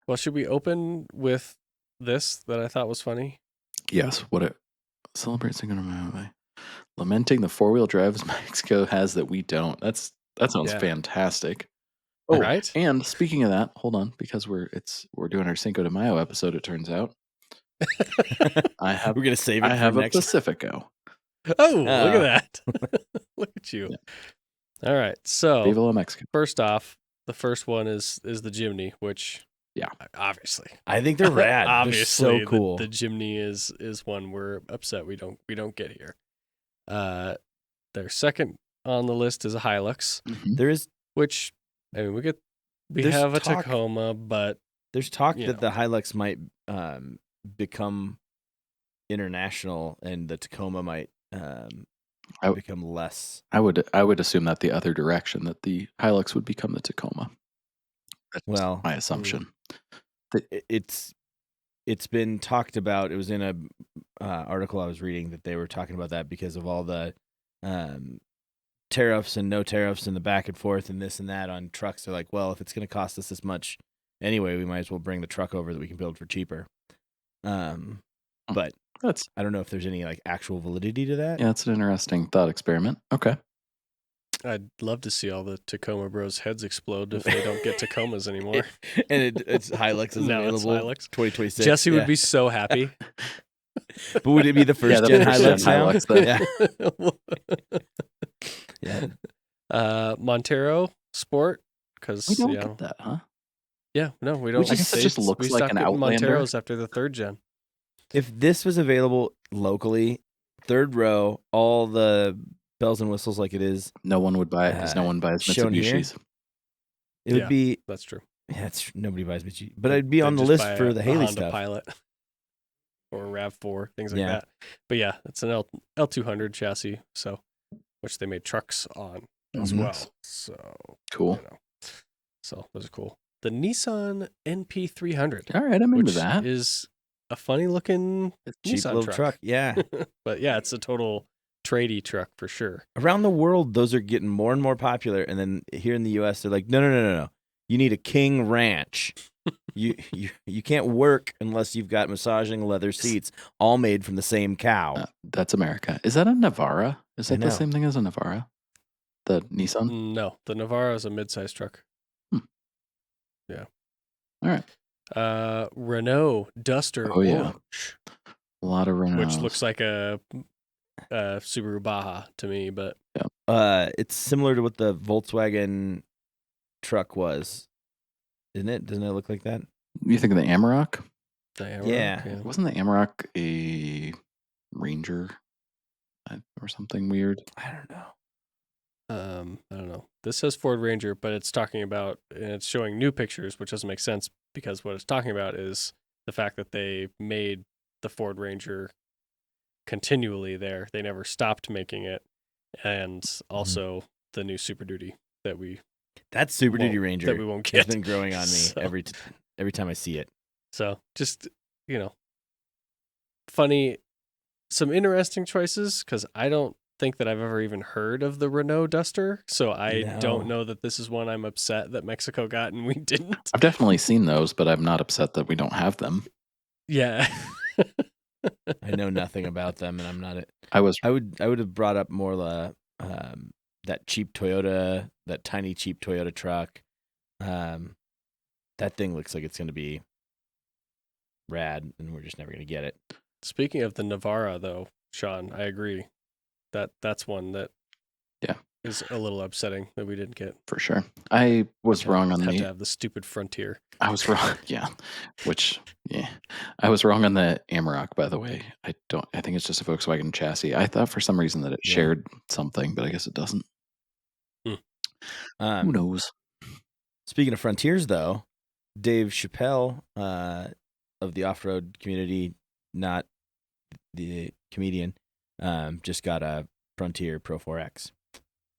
Well, should we open with this that I thought was funny? Yes. What it celebrates lamenting the 4-wheel drives Mexico has that we don't. That sounds Yeah. fantastic. Oh, Right? and speaking of that, hold on, because we're doing our Cinco de Mayo episode. It turns out I have We're gonna save it for a next. Pacifico. Oh, look at that. Look at you. Yeah. All right. So Viva la Mexico. first off, the first one is the Jimny, which obviously I think they're rad. obviously they're so cool. The Jimny is one we're upset we don't get here. Their second on the list is a Hilux. Mhm. There is, which I mean we There's have a talk- Tacoma, but there's talk you that know. the Hilux might become international, and the Tacoma might become less. I would assume that the other direction, that the Hilux would become the Tacoma. That's Well, my assumption. It's been talked about. It was in a article I was reading that they were talking about that because of all the tariffs and no tariffs and the back and forth and this and that on trucks. They're like, well, if it's going to cost us this much anyway, we might as well bring the truck over that we can build for cheaper. But I don't know if there's any like actual validity to that. Yeah, it's an interesting thought experiment. Okay. I'd love to see all the Tacoma bros heads explode if they don't get Tacomas anymore. And it's Hilux is No, it's available. Hilux. 2026. Jesse would be so happy. But would it be the first gen Hilux now? Yeah. Montero Sport, because we don't get that, huh? Yeah, no, we don't. I guess it just looks like an Outlander. Monteros after the third gen. If this was available locally, third row, all the bells and whistles like it is, no one would buy it because no one buys Mitsubishis. It would be. That's true. Yeah, nobody buys Mitsubishi, but I'd be on the list for the Haley Honda stuff. Pilot or RAV4, things like that. But yeah, it's an L200 chassis, so which they made trucks on as well. So cool. So those are cool. The Nissan NP300. All right, I'm into that. Is a funny looking cheap Nissan little truck. Yeah. But yeah, it's a total tradey truck for sure. Around the world, those are getting more and more popular, and then here in the U.S., they're like, no. You need a King Ranch. you can't work unless you've got massaging leather seats, all made from the same cow. That's America. Is that a Navara? Is that the same thing as a Navara? The Nissan? No, the Navara is a mid-sized truck. Yeah. All right. Renault Duster Orange. A lot of Renault. Which looks like a Subaru Baja to me, but it's similar to what the Volkswagen truck was, isn't it? Doesn't it look like that? You think of the Amarok? The Amarok, yeah. Wasn't the Amarok a Ranger or something weird? I don't know. I don't know. This says Ford Ranger, but it's talking about, and it's showing new pictures, which doesn't make sense because what it's talking about is the fact that they made the Ford Ranger continually there. They never stopped making it. And also the new Super Duty that Super Duty Ranger that we won't get. Has been growing on me every time I see it. So just, funny, some interesting choices because I don't think that I've ever even heard of the Renault Duster. So I don't know that this is one I'm upset that Mexico got and we didn't. I've definitely seen those, but I'm not upset that we don't have them. Yeah. I know nothing about them, and I'm not. I would have brought up more that cheap Toyota, that tiny cheap Toyota truck. That thing looks like it's going to be rad, and we're just never going to get it. Speaking of the Navara, though, Sean, I agree that's one that is a little upsetting that we didn't get. For sure. I was wrong on to have the stupid Frontier. I was wrong. I was wrong on the Amarok, by the way. I think it's just a Volkswagen chassis. I thought for some reason that it shared something, but I guess it doesn't. Who knows? Speaking of Frontiers, though, Dave Chappelle of the off-road community, not the comedian, just got a Frontier Pro 4X.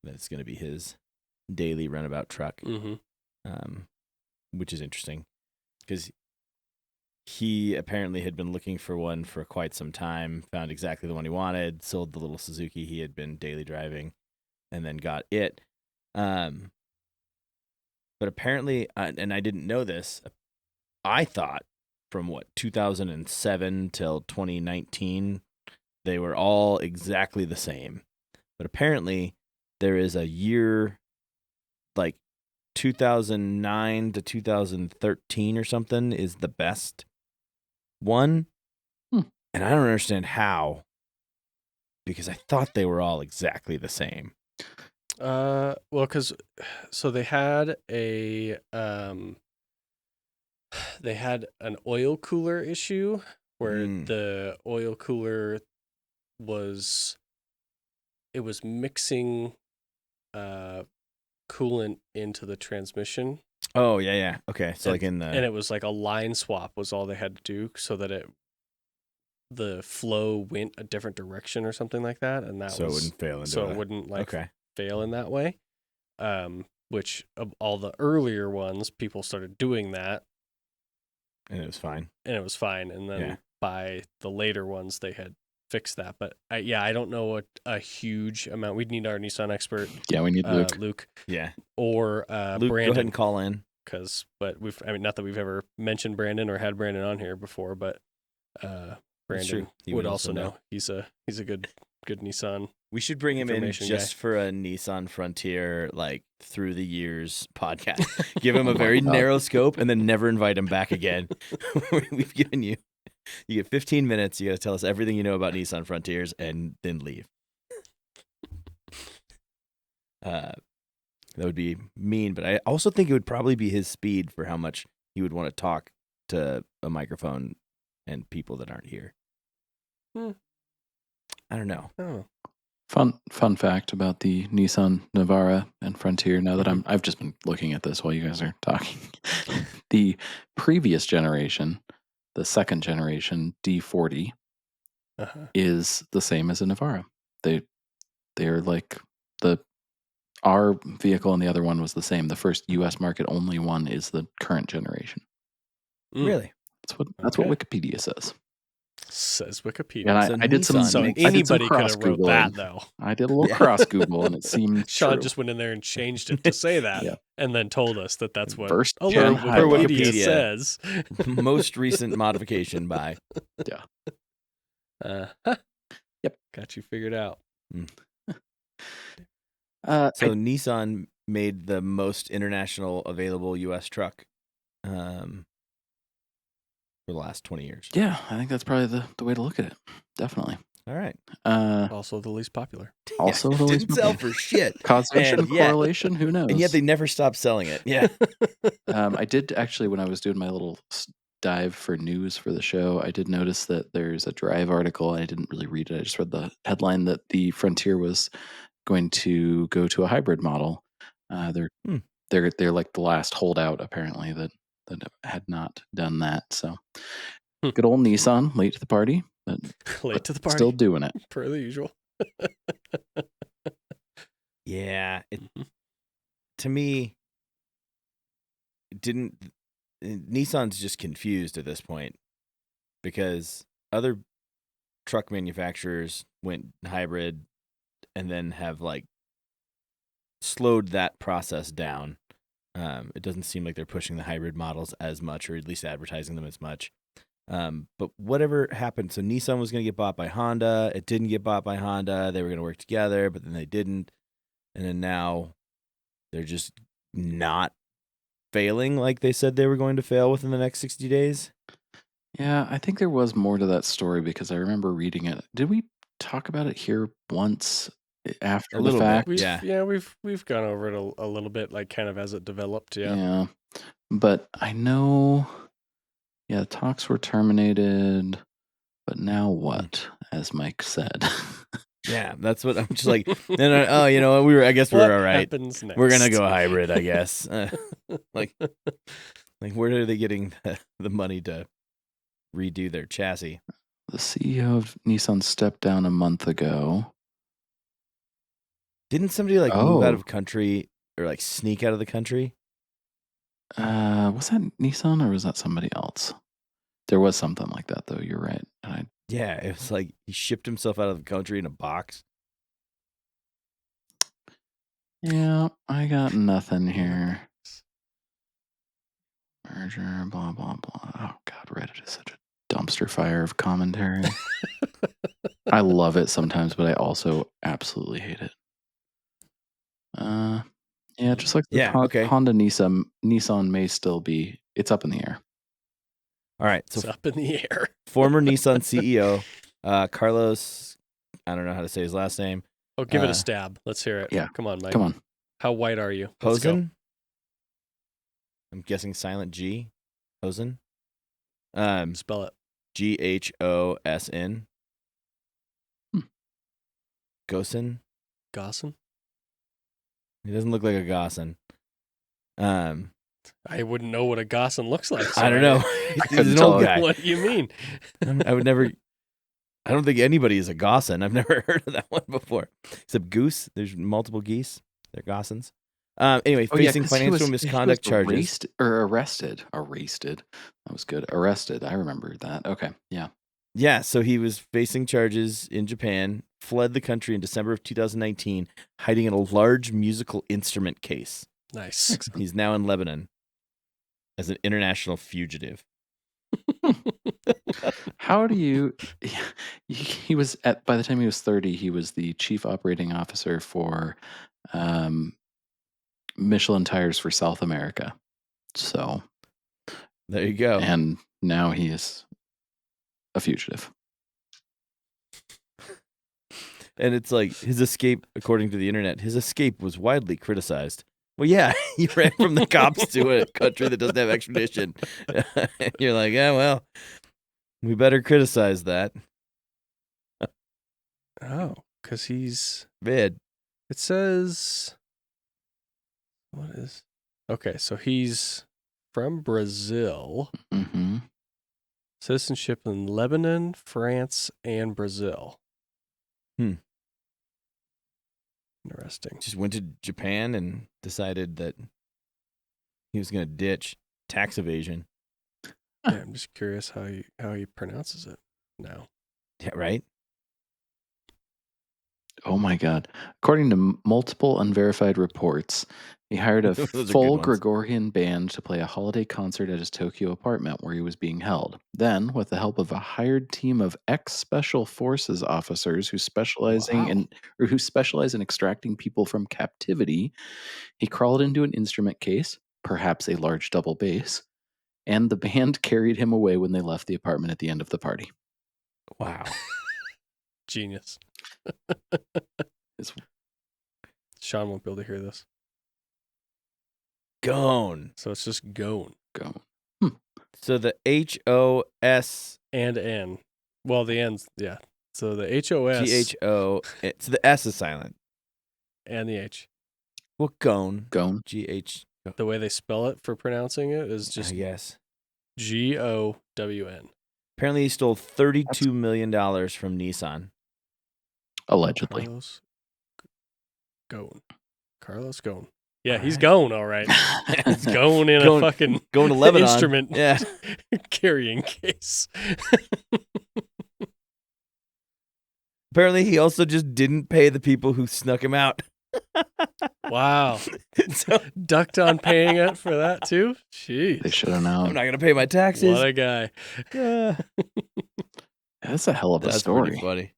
That's going to be his daily runabout truck, which is interesting because he apparently had been looking for one for quite some time, found exactly the one he wanted, sold the little Suzuki he had been daily driving, and then got it. But apparently, and I didn't know this, I thought from 2007 till 2019, they were all exactly the same. But apparently there is a year like 2009 to 2013 or something is the best one. And I don't understand how, because I thought they were all exactly the same. Well, because so they had an oil cooler issue where the oil cooler was mixing coolant into the transmission. Oh yeah. Okay, so and it was like a line swap was all they had to do so that the flow went a different direction or something like that, and that so it wouldn't fail into so it wouldn't okay. fail in that way. Which of all the earlier ones, people started doing that, And it was fine. And then by the later ones, they had fixed that. But I don't know what a huge amount. We'd need our Nissan expert. Yeah, we need Luke. Yeah, Or Luke, Brandon. go ahead and call in. But not that we've ever mentioned Brandon or had Brandon on here before, but Brandon would also know. He's a good Nissan. We should bring him in just for a Nissan Frontier, like through the years podcast. Give him a very narrow scope and then never invite him back again. We've given you get 15 minutes. You got to tell us everything you know about Nissan Frontiers and then leave. That would be mean, but I also think it would probably be his speed for how much he would want to talk to a microphone and people that aren't here. I don't know. Oh. Fun fact about the Nissan Navara and Frontier. Now that I've just been looking at this while you guys are talking. The previous generation, the second generation D40, is the same as a Navara. They're like our vehicle, and the other one was the same. The first U.S. market only one is the current generation. Really? That's what Wikipedia says. Says Wikipedia. And So I did some. So I anybody could have wrote Googling. that, though. I did a little cross Google, and it seemed Sean true. just went in there and changed it to say that, and then told us that that's what First Wikipedia says. Most recent modification by. Yeah. Yep. Got you figured out. So Nissan made the most international available U.S. truck for the last 20 years. Yeah, I think that's probably the way to look at it. Definitely. All right. Also the least popular. Also the least popular. Didn't sell for shit. Causation, correlation, who knows? And yet they never stopped selling it. Yeah. I did actually, when I was doing my little dive for news for the show, I did notice that there's a Drive article. I didn't really read it. I just read the headline that the Frontier was going to go to a hybrid model. They're like the last holdout apparently that had not done that. So good old Nissan, late to the party, but still doing it per the usual. Yeah, to me, Nissan's just confused at this point because other truck manufacturers went hybrid and then have like slowed that process down. It doesn't seem like they're pushing the hybrid models as much, or at least advertising them as much. But whatever happened, so Nissan was going to get bought by Honda. It didn't get bought by Honda. They were going to work together, but then they didn't. And then now they're just not failing like they said they were going to fail within the next 60 days. Yeah, I think there was more to that story because I remember reading it. Did we talk about it here once after the fact? We've gone over it a little bit, like kind of as it developed. Yeah. But I know, talks were terminated, but now what, as Mike said? Yeah, that's what I'm just like. Oh, you know, I guess we're all right. We're gonna go hybrid, I guess. Like where are they getting the money to redo their chassis? The CEO of Nissan stepped down a month ago. Didn't somebody move out of country or sneak out of the country? Was that Nissan or was that somebody else? There was something like that, though. You're right. Yeah, it was like he shipped himself out of the country in a box. Yeah, I got nothing here. Merger, blah, blah, blah. Oh, God, Reddit is such a dumpster fire of commentary. I love it sometimes, but I also absolutely hate it. Yeah, just like Yeah, okay. Honda Nissan may still be, it's up in the air. All right. It's So up in the air. former Nissan CEO, Carlos, I don't know how to say his last name. Oh, give it a stab. Let's hear it. Yeah. Come on, Mike. Come on. How white are you? Let's go. Hosen. I'm guessing silent G. Hosen. Spell it. Ghosen. Hmm. Gosen. Gosson? He doesn't look like a Gossen. I wouldn't know what a Gosson looks like. I don't know. He's an old guy. What do you mean? I would never. I don't think anybody is a Gossen. I've never heard of that one before. Except goose. There's multiple geese. They're Gossens. Anyway, facing financial misconduct charges. Arrested. That was good. Arrested. I remember that. Okay. Yeah. Yeah, so he was facing charges in Japan, fled the country in December of 2019, hiding in a large musical instrument case. Nice. Excellent. He's now in Lebanon as an international fugitive. How do you? He was by the time he was 30, he was the chief operating officer for Michelin tires for South America. So there you go. And now he is a fugitive. And it's like his escape, according to the internet, his escape was widely criticized. Well, yeah, he ran from the cops to a country that doesn't have extradition. You're like, yeah, well, we better criticize that. Oh, because he's... Vid. It says... What is... Okay, so he's from Brazil. Mm-hmm. Citizenship in Lebanon, France, and Brazil. Interesting. Just went to Japan and decided that he was going to ditch tax evasion. Yeah, I'm just curious how he pronounces it now. Yeah, right? Oh my God. According to multiple unverified reports, he hired a Those are good full ones. Gregorian band to play a holiday concert at his Tokyo apartment where he was being held. Then, with the help of a hired team of ex-special forces officers who specialize in extracting people from captivity, he crawled into an instrument case, perhaps a large double bass, and the band carried him away when they left the apartment at the end of the party. Wow. Genius. It's Sean won't be able to hear this. Gone. So it's just gone. So the HOS And N. Well, the N's, yeah. So the HOS GHO. So the S is silent. and the H. Well, gone. Gone. GH. The way they spell it for pronouncing it is just yes. GOWN. Apparently, he stole $32 million from Nissan. Allegedly. Carlos Ghosn. Yeah, All he's right. gone, all right. He's gone in a fucking going to Lebanon. instrument Yeah. carrying case. Apparently, he also just didn't pay the people who snuck him out. Wow. So Ducked on paying it for that too? Jeez. They should have known. I'm not going to pay my taxes. What a guy. Yeah. That's a hell of a That's story. pretty funny.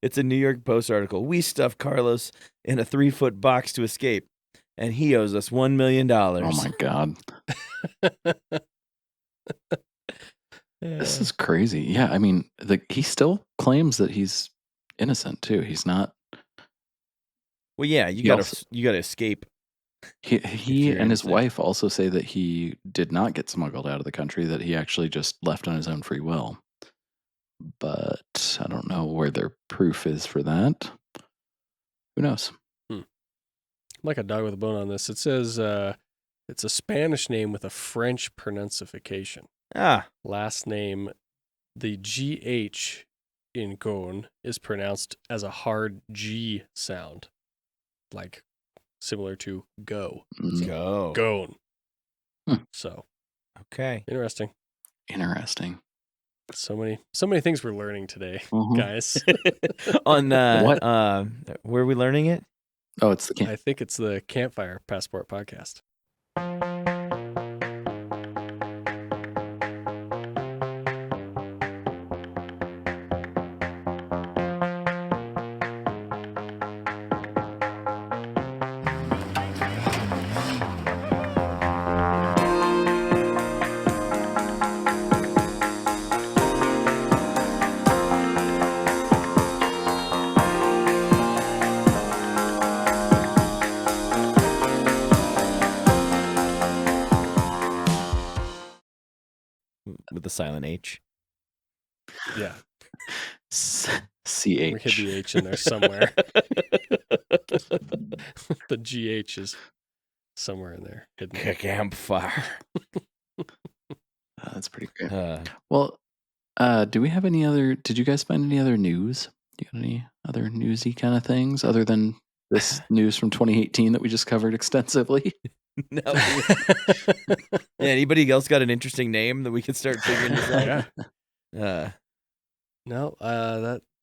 It's a New York Post article. We stuffed Carlos in a 3-foot box to escape, and he owes us $1 million. Oh my God. This is crazy. Yeah, I mean, he still claims that he's innocent too. He's not. Well, yeah, you got to escape. He and his innocent. wife also say that he did not get smuggled out of the country, that he actually just left on his own free will. But I don't know where their proof is for that. Who knows? I'm like a dog with a bone on this. It says it's a Spanish name with a French pronunciation. Last name, the GH in Gone is pronounced as a hard G sound, like similar to go. Let's go. Gone. Hmm. So, okay. Interesting. So many things we're learning today, guys. On What? Where are we learning it? Oh, it's the I think it's the Campfire Passport podcast. with the silent H. Yeah, CH. we hid the H in there somewhere. The GH is somewhere in there hidden. Campfire. That's pretty great. Well, do we have any other? Did you guys find any other news? Do you got any other newsy kind of things other than this news from 2018 that we just covered extensively? No. Yeah, anybody else got an interesting name that we could start figuring this out? Yeah. No,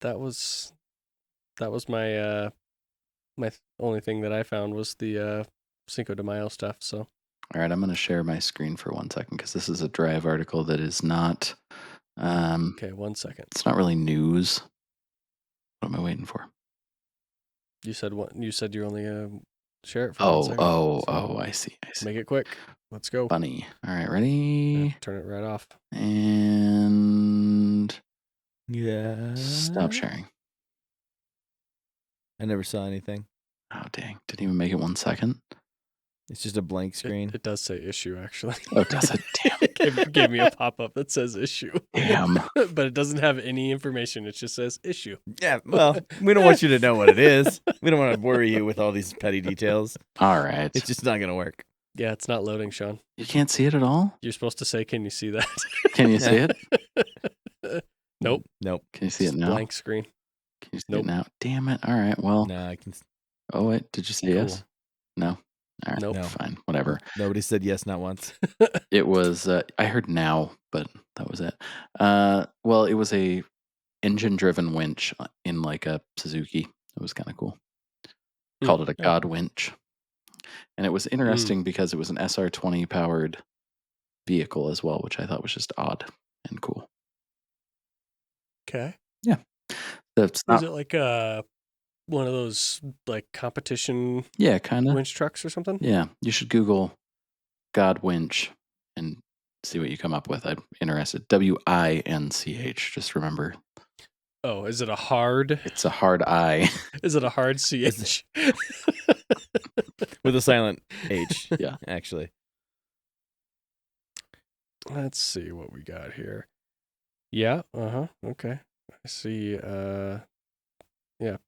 that was my my only thing that I found was the Cinco de Mayo stuff. So All right, I'm going to share my screen for 1 second because this is a Drive article that is not. okay, 1 second. It's not really news. What am I waiting for? You said what? You said you only share it for 1 second. Oh, I see. Make it quick. Let's go. Funny. All right, ready? Yeah, turn it right off. And Yeah. stop sharing. I never saw anything. Oh, dang. Didn't even make it 1 second. It's just a blank screen. It does say issue, actually. Oh, does it? Damn. It gave me a pop-up that says issue. Damn. But it doesn't have any information. It just says issue. Yeah, well, we don't want you to know what it is. We don't want to worry you with all these petty details. All right. It's just not going to work. Yeah, it's not loading, Sean. You can't see it at all? You're supposed to say, can you see that? Can you see it? Nope. Nope. Can you see it Just now? blank screen. Can you see Nope. it now? Damn it. All right. Well. No, I can. Oh, wait. Did you say yes? No. All right. Nope. No. Fine. Whatever. Nobody said yes, not once. It was, I heard now, but that was it. Well, it was a engine-driven winch in like a Suzuki. It was kind of cool. Called it a God winch. And it was interesting because it was an SR20 powered vehicle as well, which I thought was just odd and cool. Okay. Yeah. That's not, Is it like one of those like competition yeah, kind of. winch trucks or something? Yeah. You should Google God winch and see what you come up with. I'm interested. WINCH. Just remember. Oh, is it a hard? It's a hard I. Is it a hard CH? With a silent H. Yeah. Actually. Let's see what we got here. Yeah. Okay. I see. Yeah.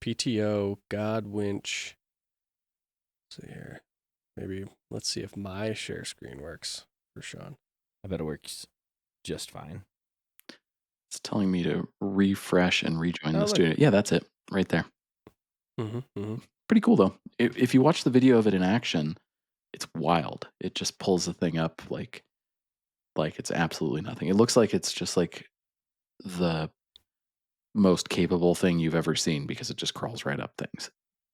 PTO God winch. Let's see here. Maybe let's see if my share screen works for Sean. I bet it works just fine. It's telling me to refresh and rejoin the look. studio. Yeah, that's it. Right there. Mm-hmm. Pretty cool, though. If you watch the video of it in action, it's wild. It just pulls the thing up like it's absolutely nothing. It looks like it's just like the most capable thing you've ever seen because it just crawls right up things.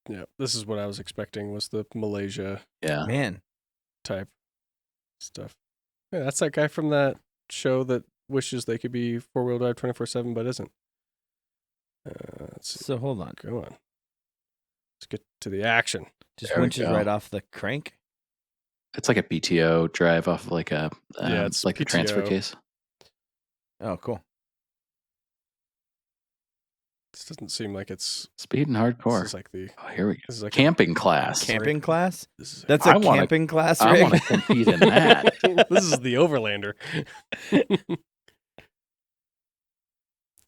Yeah. This is what I was expecting was the Malaysia Yeah. Man. type stuff. Yeah, that's that guy from that show that wishes they could be 4-wheel drive 24/7 but isn't. Let's see. So hold on. Go on. Let's get to the action. Just There we winches go. right off the crank. It's like a PTO drive off of like a it's like a transfer PTO. case. Oh, cool. This doesn't seem like it's Speed and this hardcore. is like the Oh, here we go. this is like Camping class. Camping class? this is That's I a wanna- camping class, I Rick? want to compete in that. this is the Overlander.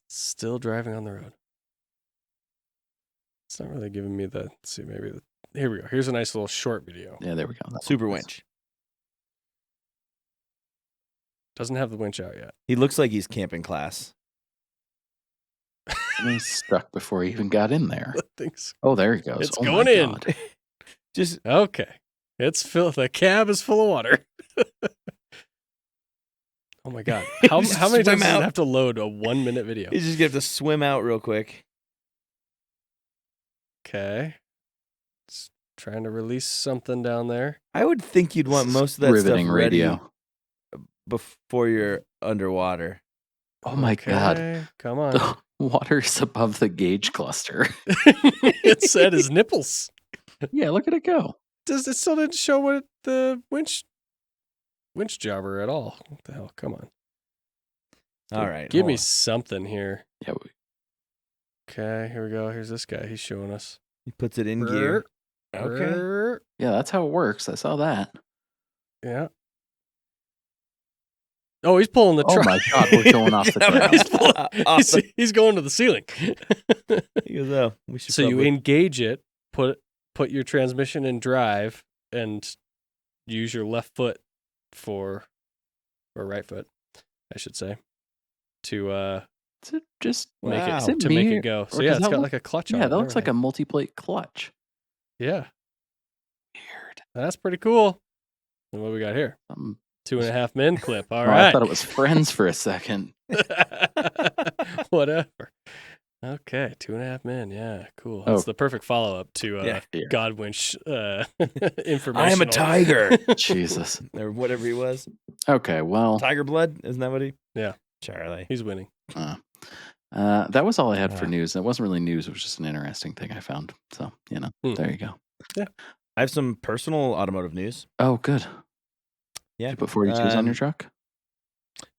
Still driving on the road. It's not really giving me the. Let's see, maybe here we go. Here's a nice little short video. Yeah, there we go. That Super one. winch. Doesn't have the winch out yet. He looks like he's camping class. He's stuck before he even got in there. Things. Oh, there he goes. It's Oh going my in. God. Just Okay, it's filled. The cab is full of water. Oh my God! How Just many swim times does out. it have to load a 1 minute video? he's just gonna have to swim out real quick. Okay, it's trying to release something down there. I would think you'd want most of that Riveting stuff ready radio. before you're underwater. Oh my God. Okay, come on. The water's above the gauge cluster. It said his nipples. Yeah, look at it go. Does it still didn't show what the winch jobber at all? What the hell? Come on. All right. Give hold me on. something here. Yeah, Okay, here we go. Here's this guy. He's showing us. He puts it in gear. Okay. Brr. yeah, that's how it works. I saw that. Yeah. Oh, he's pulling the Oh truck. my God, we're going off the ground. He's going to the ceiling. He goes, "Oh, we should." So you engage it, put your transmission in drive, and use your left foot or right foot, I should say, to Is it just make Wow. it make it go. So or yeah, does it's that got look- like a clutch on it. Yeah, and that looks like a everything. multi-plate clutch. Yeah, Weird. that's pretty cool. And what we got here? 2.5 min clip. All Oh, right. I thought it was friends for a second. Whatever. Okay, 2.5 min. Yeah, cool. That's the perfect follow up to Yeah. Godwin's information. I am a tiger, Jesus. or whatever he was. Okay, well, Tiger blood, isn't that what he? Yeah. Charlie. He's winning. that was all I had for Ah. news. It wasn't really news. It was just an interesting thing I found. So, there you go. I have some personal automotive news. Oh, good. Yeah. Did you put 42s on your truck?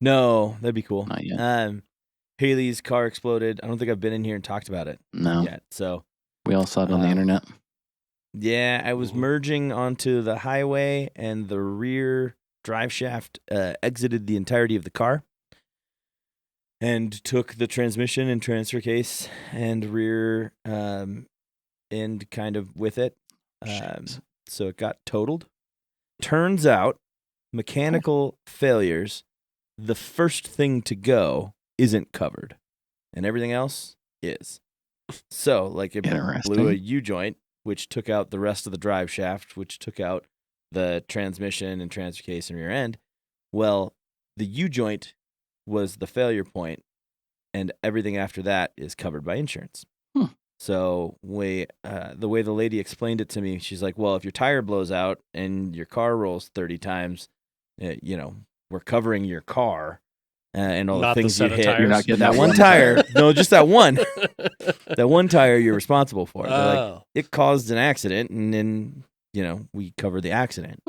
No, that'd be cool. Not yet. Haley's car exploded. I don't think I've been in here and talked about it No. yet. So We all saw it on the internet. yeah, I was Mhm. merging onto the highway, and the rear drive shaft exited the entirety of the car, and took the transmission and transfer case and rear end kind of with it. Shit. So it got totaled. Turns out, mechanical failures, the first thing to go isn't covered, and everything else is. So, like, it blew a Interesting. U-joint, which took out the rest of the drive shaft, which took out the transmission and transfer case and rear end. Well, the U-joint was the failure point, and everything after that is covered by insurance. So the way the lady explained it to me, she's like, well, if your tire blows out and your car rolls 30 times, we're covering your car and all Not the the things you set of hit. tires? You're not getting that one tire. No, just that one. That one tire you're responsible for. They're like, Oh. it caused an accident, and then, we cover the accident.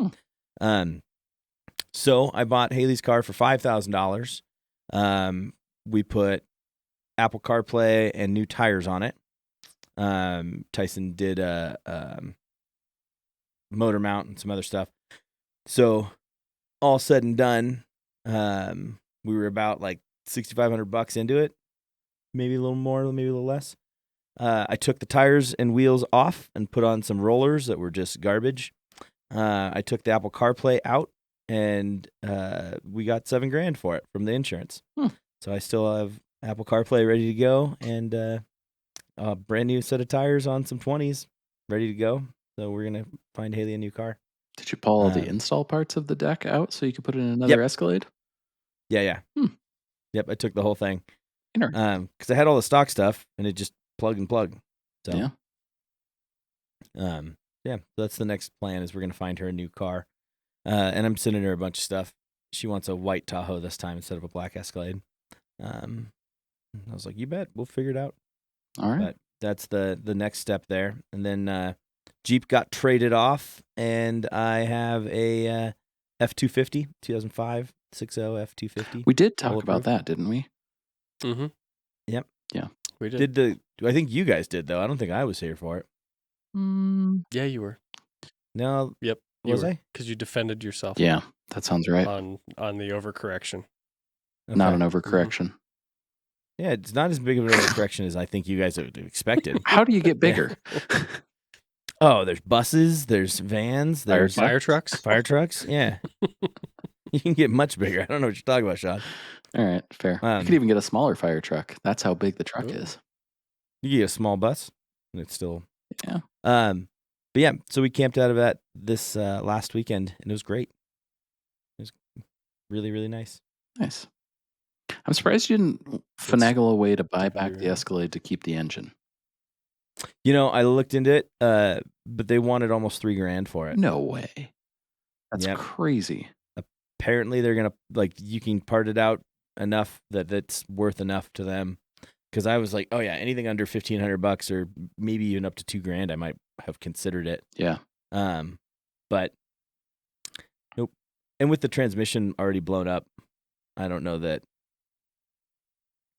So I bought Haley's car for $5,000. We put Apple CarPlay and new tires on it. Tyson did a motor mount and some other stuff. So all said and done, we were about like $6,500 into it, maybe a little more, maybe a little less. I took the tires and wheels off and put on some rollers that were just garbage. I took the Apple CarPlay out, and we got $7,000 for it from the insurance. So I still have Apple CarPlay ready to go, and a brand new set of tires on some 20s ready to go. So we're gonna find Haley a new car. Did you pull all the install parts of the deck out so you could put it in another Escalade? Yeah. Yep, I took the whole thing. Interesting. Because I had all the stock stuff, and it just plug and plug. So Yeah. So that's the next plan, is we're gonna find her a new car. And I'm sending her a bunch of stuff. She wants a white Tahoe this time instead of a black Escalade. I was like, you bet, we'll figure it out. All right. But that's the next step there. And then Jeep got traded off, and I have a F-250, 2005 6.0 F-250. We did talk Bulletproof. about that, didn't we? Mm-hmm. Yep. Yeah. We did. I think you guys did, though. I don't think I was here for it. Yeah, you were. No. Yep. Was I? Because you defended yourself. Yeah, that sounds right. On the overcorrection. Not Okay. an overcorrection. Yeah, it's not as big of an overcorrection as I think you guys expected. How do you get bigger? Oh, there's buses, there's vans, there's Fire trucks. fire trucks. Yeah. You can get much bigger. I don't know what you're talking about, Sean. All right, fair. You could even get a smaller fire truck. That's how big the truck is. You get a small bus, and it's still. Yeah. But yeah, so we camped out of that this last weekend, and it was great. It was really, really nice. Nice. I'm surprised you didn't finagle a way to buy back the Yeah. Escalade to keep the engine. I looked into it, but they wanted almost $3,000 for it. No way. That's Yep. crazy. Apparently, they're gonna you can part it out enough that that's worth enough to them. Because I was like, oh yeah, anything under $1,500 or maybe even up to $2,000, I might have considered it. Yeah. But nope. And with the transmission already blown up, I don't know that.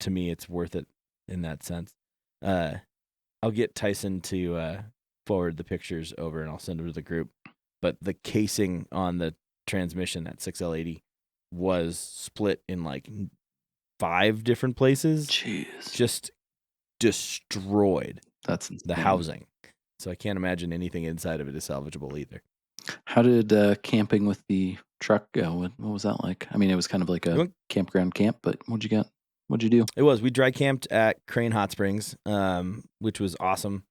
To me, it's worth it in that sense. I'll get Tyson to forward the pictures over, and I'll send them to the group. But the casing on the transmission, that 6L80, was split in like 5 different places, Jeez. just destroyed That's insane. the housing. So I can't imagine anything inside of it is salvageable either. How did camping with the truck go? What was that like? I mean, it was kind of like a campground camp, but what'd you got? What'd you do? It was. We dry camped at Crane Hot Springs, which was awesome.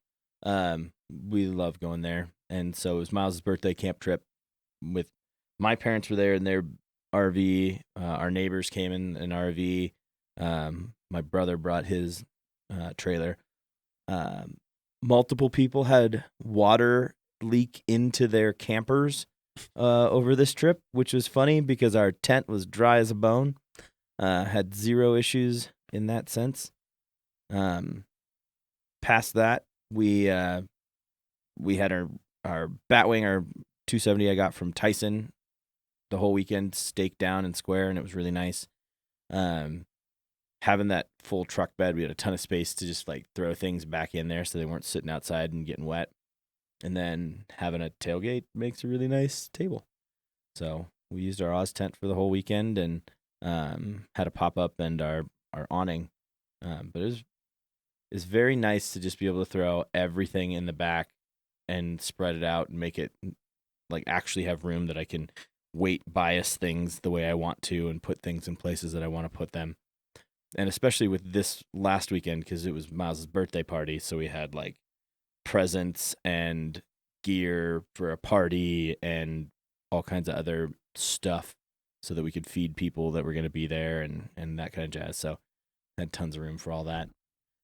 We love going there. And so it was Miles' birthday camp trip with my parents were there in their RV. Our neighbors came in an RV. My brother brought his trailer. Multiple people had water leak into their campers over this trip, which was funny because our tent was dry as a bone. Had 0 issues in that sense. Past that, we had our Batwing, our 270 I got from Tyson the whole weekend, staked down and square, and it was really nice. Having that full truck bed, we had a ton of space to just like throw things back in there so they weren't sitting outside and getting wet. And then having a tailgate makes a really nice table. So we used our Oz tent for the whole weekend and had a pop-up and our awning. But it's very nice to just be able to throw everything in the back and spread it out and make it like actually have room that I can weight bias things the way I want to and put things in places that I want to put them. And especially with this last weekend, because it was Miles' birthday party, so we had like presents and gear for a party and all kinds of other stuff so that we could feed people that were going to be there and that kind of jazz. So had tons of room for all that.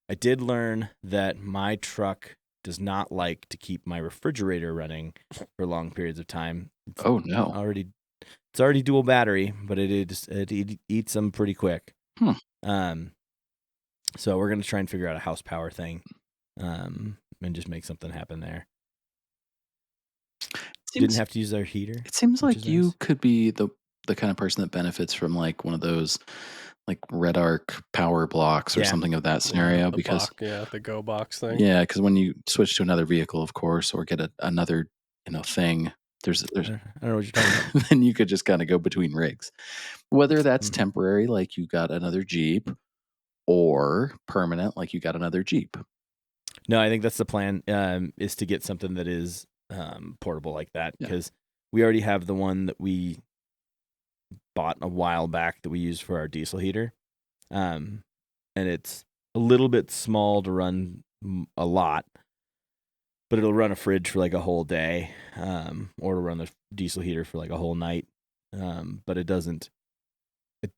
I did learn that my truck does not like to keep my refrigerator running for long periods of time. It's already dual battery, but it eats them pretty quick. So we're gonna try and figure out a house power thing, and just make something happen there. Didn't have to use our heater. It seems like you could be the kind of person that benefits from like one of those like Red Arc power blocks or something of that scenario, because the Go Box thing. Yeah, because when you switch to another vehicle, of course, or get another thing, there's I don't know what you're talking about. then you could just kind of go between rigs, whether that's temporary, like you got another Jeep, or permanent, like you got another Jeep. No, I think that's the plan. Is to get something that is portable like that, because we already have the one that we bought a while back that we use for our diesel heater, and it's a little bit small to run a lot, but it'll run a fridge for like a whole day, or to run the diesel heater for like a whole night. But it doesn't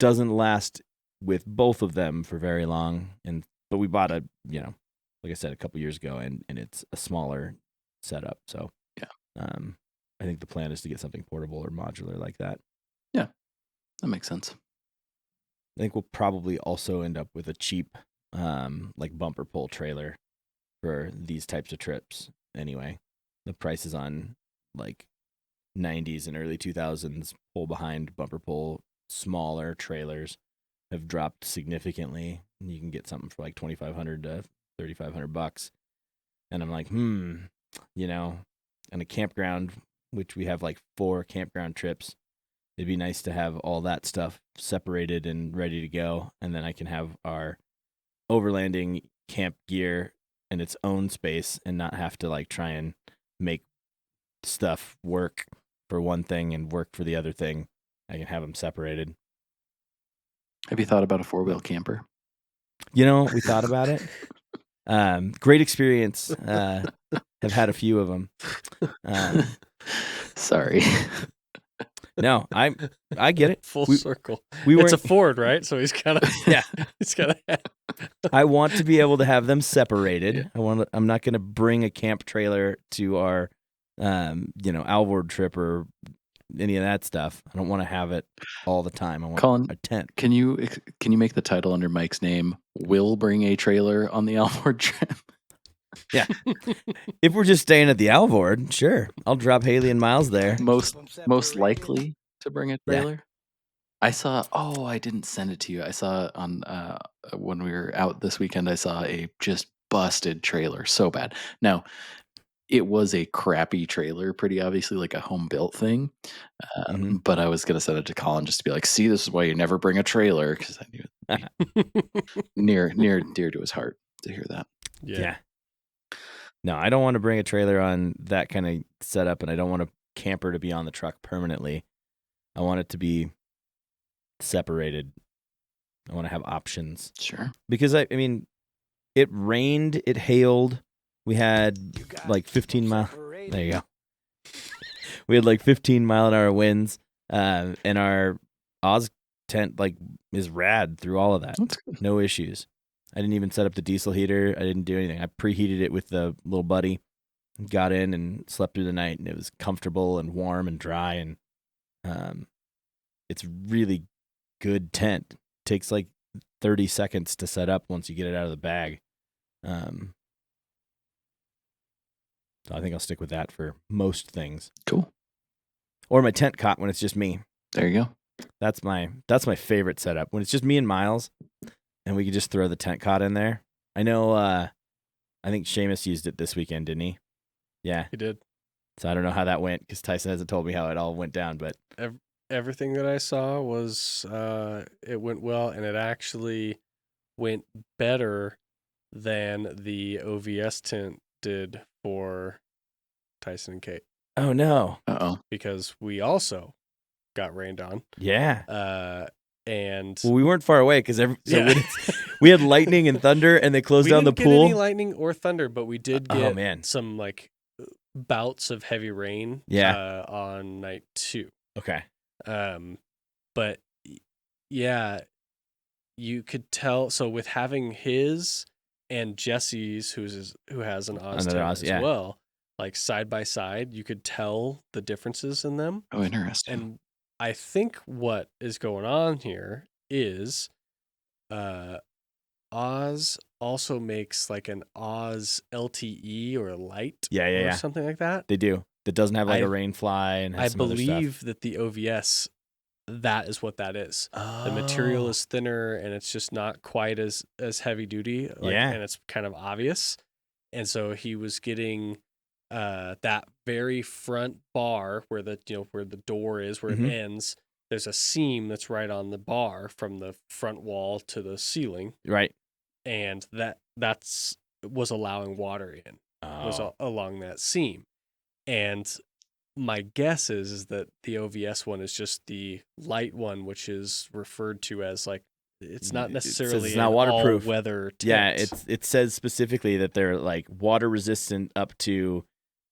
last with both of them for very long. But we bought like I said, a couple years ago, and it's a smaller setup. So I think the plan is to get something portable or modular like that. Yeah, that makes sense. I think we'll probably also end up with a cheap, like bumper pull trailer for these types of trips. Anyway, the prices on like 90s and early 2000s pull behind bumper pull smaller trailers have dropped significantly. You can get something for like $2,500 to $3,500, and I'm like, and a campground, which we have like 4 campground trips. It'd be nice to have all that stuff separated and ready to go, and then I can have our overlanding camp gear in its own space and not have to like try and make stuff work for one thing and work for the other thing. I can have them separated. Have you thought about a 4-wheel camper? We thought about it. Great experience. Have had a few of them. Sorry. No, I get it. Full circle. It's a Ford, right? So he's kind of he's kind of. I want to be able to have them separated. Yeah. I'm not going to bring a camp trailer to our, Alvord trip or any of that stuff. I don't want to have it all the time. I want Colin, a tent. Can you make the title under Mike's name? Will bring a trailer on the Alvord trip. Yeah. If we're just staying at the Alvord, sure. I'll drop Haley and Miles there. Most likely to bring a trailer. Yeah. I saw, I didn't send it to you. I saw on when we were out this weekend, I saw a just busted trailer so bad. Now, it was a crappy trailer, pretty obviously like a home built thing. But I was gonna send it to Colin just to be like, see, this is why you never bring a trailer, because I knew it'd be near dear to his heart to hear that. Yeah. No, I don't want to bring a trailer on that kind of setup, and I don't want a camper to be on the truck permanently. I want it to be separated. I want to have options. Sure. Because, I mean, it rained, it hailed. We had like 15 mile. There you go. We had like 15 mile an hour winds, and our Oz tent like is rad through all of that. That's good. No issues. I didn't even set up the diesel heater. I didn't do anything. I preheated it with the little buddy, got in and slept through the night, and it was comfortable and warm and dry. And it's really good tent. Takes like 30 seconds to set up once you get it out of the bag. So I think I'll stick with that for most things. Cool. Or my tent cot when it's just me. There you go. That's my favorite setup. When it's just me and Miles, and we could just throw the tent cot in there. I know. I think Seamus used it this weekend, didn't he? Yeah, He did. So I don't know how that went because Tyson hasn't told me how it all went down. But Everything that I saw was it went well, and it actually went better than the OVS tent did for Tyson and Kate. oh no, Because we also got rained on. yeah. And Well, we weren't far away because we had lightning and thunder, and they closed down the We didn't get pool. any lightning or thunder, but we did get man. some like bouts of heavy rain. Yeah. On night 2. Okay. But yeah, you could tell. So with having his and Jesse's, who has an Oz Another tent Oz, as yeah. well, like side by side, you could tell the differences in them. Oh, interesting. And I think what is going on here is Oz also makes like an Oz LTE or Lite Yeah. something like that. They do. That doesn't have like a rain fly and has I some other stuff. believe that the OVS, that is what that is. The material is thinner and it's just not quite as heavy duty. And it's kind of obvious. And so he was getting that very front bar where the door is, where it ends. There's a seam that's right on the bar from the front wall to the ceiling. Right. And that's was allowing water in. Was along that seam. And my guess is that the OVS one is just the light one, which is referred to as like, it's not necessarily it's not waterproof. all-weather tent. Yeah, it says specifically that they're like water resistant up to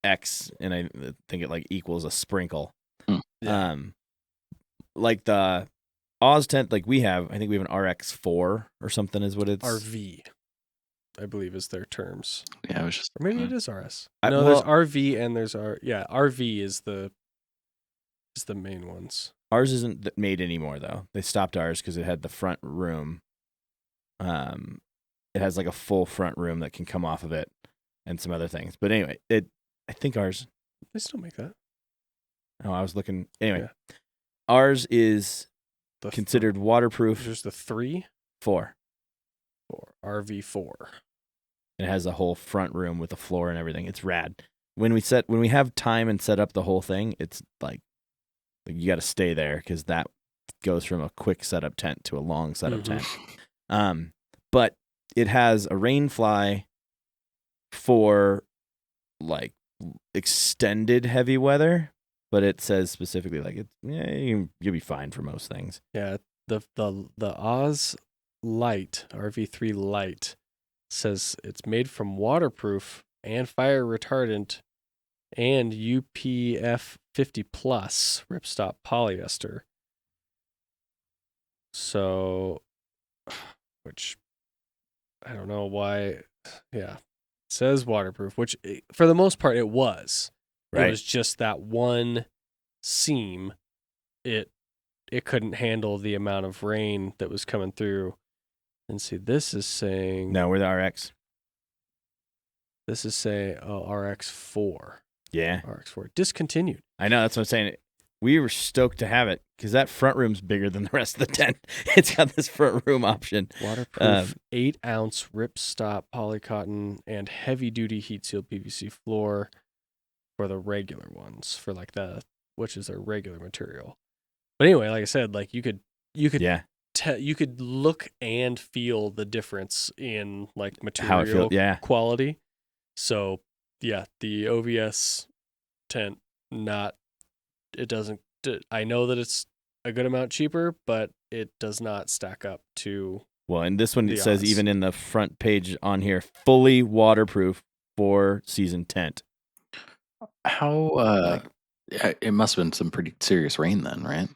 X, and I think it like equals a sprinkle. Yeah. Like the Oz tent, like I think we have an RX4 or something is what it's. RV, I believe is their terms. Yeah, I was just. Or maybe it is RS. Well, there's RV and there's RV is the main ones. Ours isn't made anymore though. They stopped ours because it had the front room. It has like a full front room that can come off of it, and some other things. But anyway, I think ours. They still make that. Oh, I was looking. Anyway, ours is considered waterproof. There's the 3, 4. RV4. It has a whole front room with a floor and everything. It's rad. When we have time and set up the whole thing, it's like you got to stay there because that goes from a quick setup tent to a long setup tent. But it has a rain fly for like extended heavy weather, but it says specifically like you'll be fine for most things. Yeah, the Oz Lite, RV3 Lite, says it's made from waterproof and fire retardant and UPF 50 plus ripstop polyester. So, which I don't know why. Yeah, it says waterproof, which for the most part it was. Right. It was just that one seam. It couldn't handle the amount of rain that was coming through. And see, this is saying... No, we're the RX. This is saying RX4. Yeah. RX4. Discontinued. I know, that's what I'm saying. We were stoked to have it because that front room's bigger than the rest of the tent. It's got this front room option. Waterproof 8-ounce ripstop polycotton and heavy-duty heat-sealed PVC floor. for the regular ones, for like which is their regular material. But anyway, like I said, like you could Yeah. you could look and feel the difference in like How it feels. material Yeah. quality. So yeah, the OVS tent, it doesn't, I know that it's a good amount cheaper, but it does not stack up to. Well, and this one, it The says odds. even in the front page on here, fully waterproof 4-season tent. How it must have been some pretty serious rain then, right?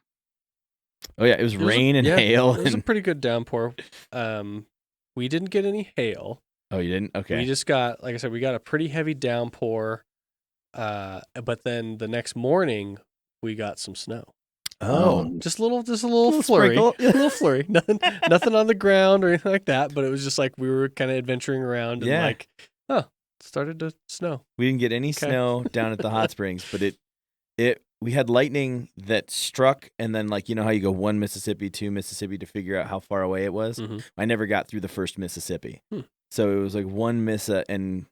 Oh yeah, it was rain and hail. It was a And pretty good downpour. We didn't get any hail. oh, you didn't? Okay. We just got, like I said, we got a pretty heavy downpour. But then the next morning we got some snow. Just a little flurry, sprinkle. a little flurry. Nothing on the ground or anything like that. But it was just like we were kind of adventuring around and Yeah. like, it started to snow. We didn't get any snow down at the hot springs, but we had lightning that struck, and then like, you know how you go 1 Mississippi, 2 Mississippi to figure out how far away it was? Mhm. I never got through the first Mississippi. Hmm. So it was like 1 Missa and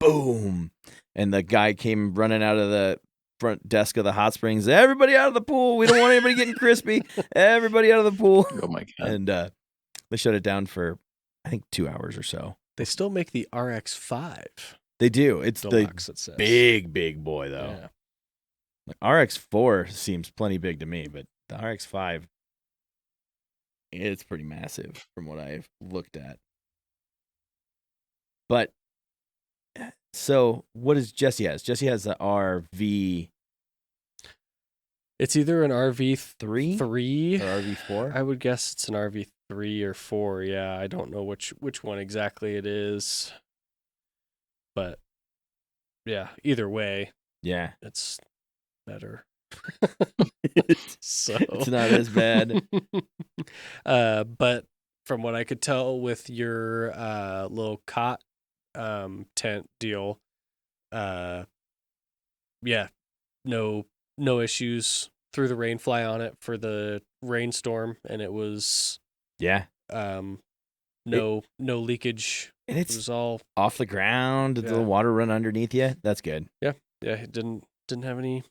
boom. And the guy came running out of the front desk of the hot springs. Everybody out of the pool. We don't want anybody getting crispy. Everybody out of the pool. Oh my God. And they shut it down for, I think, 2 hours or so. They still make the RX-5 They do. It's deluxe, the it says. big boy, though. Yeah. Like, RX-4 seems plenty big to me, but the RX-5, it's pretty massive from what I've looked at. But, so what does Jesse has? Jesse has the RV It's either an RV3 or RV4? I would guess it's an RV3 or 4. Yeah, I don't know which one exactly it is. But yeah, either way, Yeah. it's better. So It's not as bad. But from what I could tell with your little cot tent deal, yeah, no issues. Threw the rain fly on it for the rainstorm, and it was Yeah. no leakage. And It it's was all off the ground. Did Yeah. the water run underneath you? That's good. yeah. It didn't have any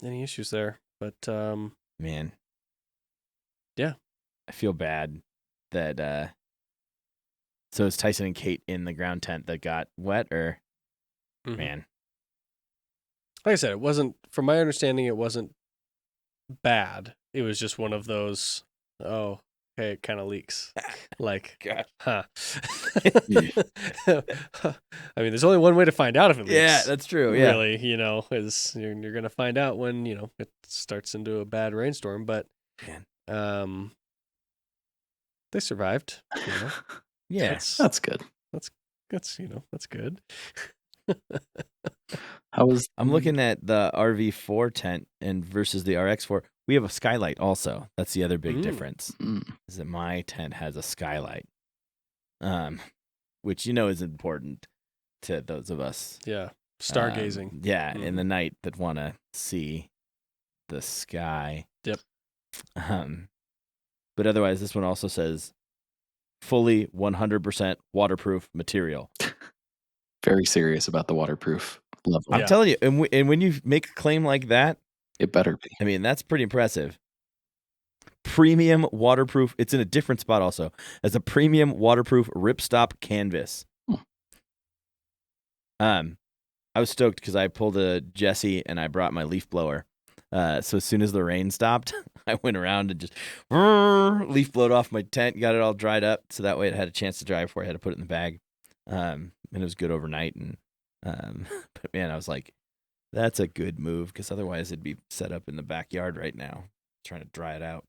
issues there. But Man. Yeah. I feel bad that so it's Tyson and Kate in the ground tent that got wet, or mhm. man. Like I said, it wasn't, from my understanding, it wasn't bad. It was just one of those, oh, hey, it kind of leaks. Like, God. huh. I mean, there's only one way to find out if it leaks. Yeah, that's true. Yeah. Really, is you're going to find out when, it starts into a bad rainstorm. But Man. they survived. Yeah. That's good. That's good. I'm looking at the RV4 tent and versus the RX4. We have a skylight also. That's the other big difference. Is that my tent has a skylight. Which is important to those of us. Yeah. Stargazing. In the night that want to see the sky. Yep. But otherwise, this one also says fully 100% waterproof material. Very serious about the waterproof level. I'm telling you, and when you make a claim like that, It better be. I mean, that's pretty impressive. Premium waterproof. It's in a different spot also as a premium waterproof ripstop canvas. I was stoked because I pulled a Jesse and I brought my leaf blower. So as soon as the rain stopped, I went around and just leaf blowed off my tent, got it all dried up, so that way it had a chance to dry before I had to put it in the bag. And it was good overnight. And but man, I was like, that's a good move because otherwise it'd be set up in the backyard right now, trying to dry it out.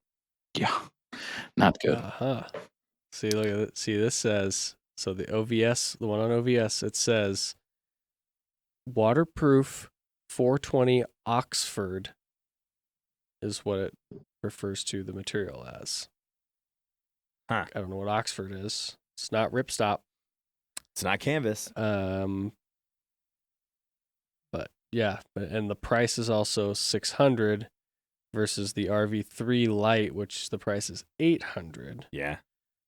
Yeah, not good. See, look at it. See, this says, so the OVS, the one on OVS, it says waterproof 420 Oxford is what it refers to the material as. Huh. I don't know what Oxford is. It's not ripstop. It's not canvas. But yeah, and the price is also $600 versus the RV3 Lite, which the price is $800. Yeah.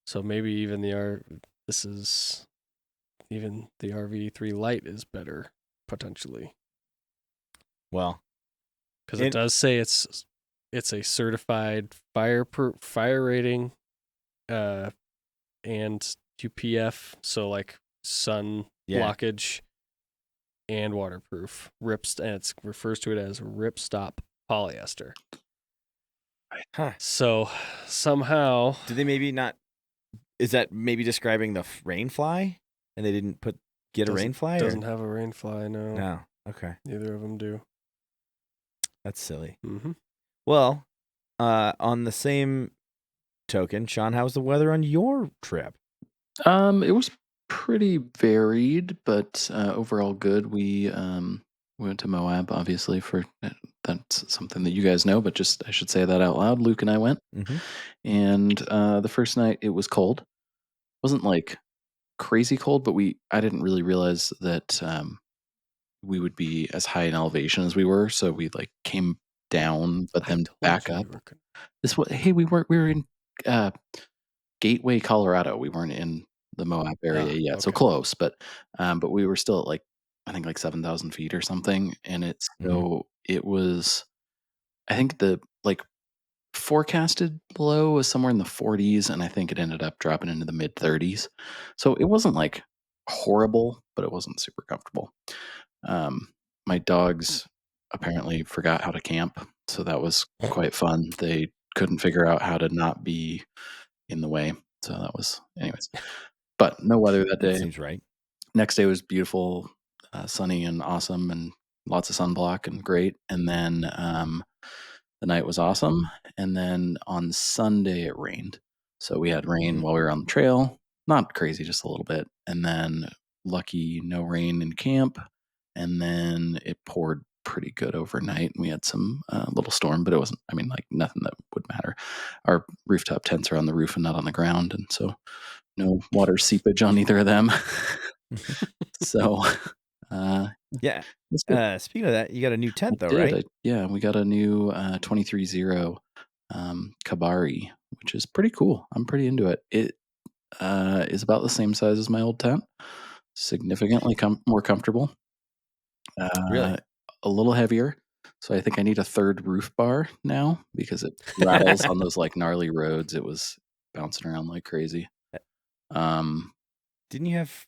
So maybe even the RV3 Lite is better potentially. Well, because it does say it's a certified fire rating, and UPF, so like sun blockage and waterproof. And it refers to it as ripstop polyester. Huh. So somehow, do they maybe not? Is that maybe describing the rainfly, and they didn't get a rainfly? Doesn't have a rainfly. No. No. Okay. Neither of them do. That's silly. Mm-hmm. Well, on the same token, Sean, how's the weather on your trip? It was pretty varied, but overall good. We went to Moab, obviously, for that's something that you guys know, but just I should say that out loud. Luke and I went, and the first night it was cold. It wasn't like crazy cold, but I didn't really realize that we would be as high in elevation as we were, so we like came down, but then back up. We were in Gateway, Colorado. We weren't in the Moab area yet, so close, but we were still at like I think like 7,000 feet or something, and it was. I think the like forecasted low was somewhere in the 40s, and I think it ended up dropping into the mid 30s. So it wasn't like horrible, but it wasn't super comfortable. My dogs apparently forgot how to camp, so that was quite fun. They couldn't figure out how to not be in the way. So that was, anyways. But no weather that day. That seems right. Next day was beautiful, sunny and awesome, and lots of sunblock and great. And then the night was awesome. And then on Sunday it rained. So we had rain while we were on the trail. Not crazy, just a little bit. And then lucky no rain in camp. And then it poured pretty good overnight. We had some little storm, but it wasn't, I mean, like nothing that would matter. Our rooftop tents are on the roof and not on the ground. And so no water seepage on either of them. So, yeah. Speaking of that, you got a new tent though, right? We got a new 23-0 Kabari, which is pretty cool. I'm pretty into it. It is about the same size as my old tent, significantly more comfortable. Really? A little heavier. So I think I need a third roof bar now because it rattles on those like gnarly roads. It was bouncing around like crazy. Didn't you have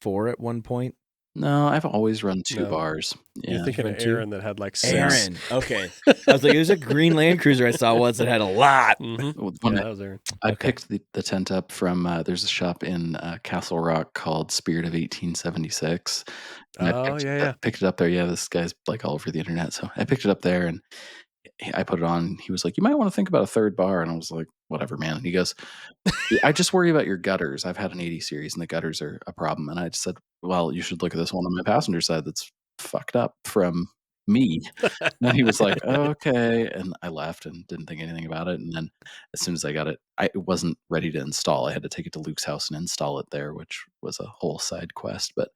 4 at one point? No, I've always run 2 bars. You're thinking of Aaron that had like 6. Aaron, okay. I was like, there's a green Land Cruiser I saw once that had a lot. Mm-hmm. That was Aaron. I picked the tent up from, there's a shop in Castle Rock called Spirit of 1876. And I picked it up there. Yeah, this guy's like all over the internet. So I picked it up there and I put it on. He was like, you might want to think about a third bar. And I was like, whatever, man. And he goes, I just worry about your gutters. I've had an 80 series and the gutters are a problem. And I just said, well, you should look at this one on my passenger side that's fucked up from me. And he was like, oh, okay. And I left and didn't think anything about it. And then as soon as I got it, it wasn't ready to install. I had to take it to Luke's house and install it there, which was a whole side quest. But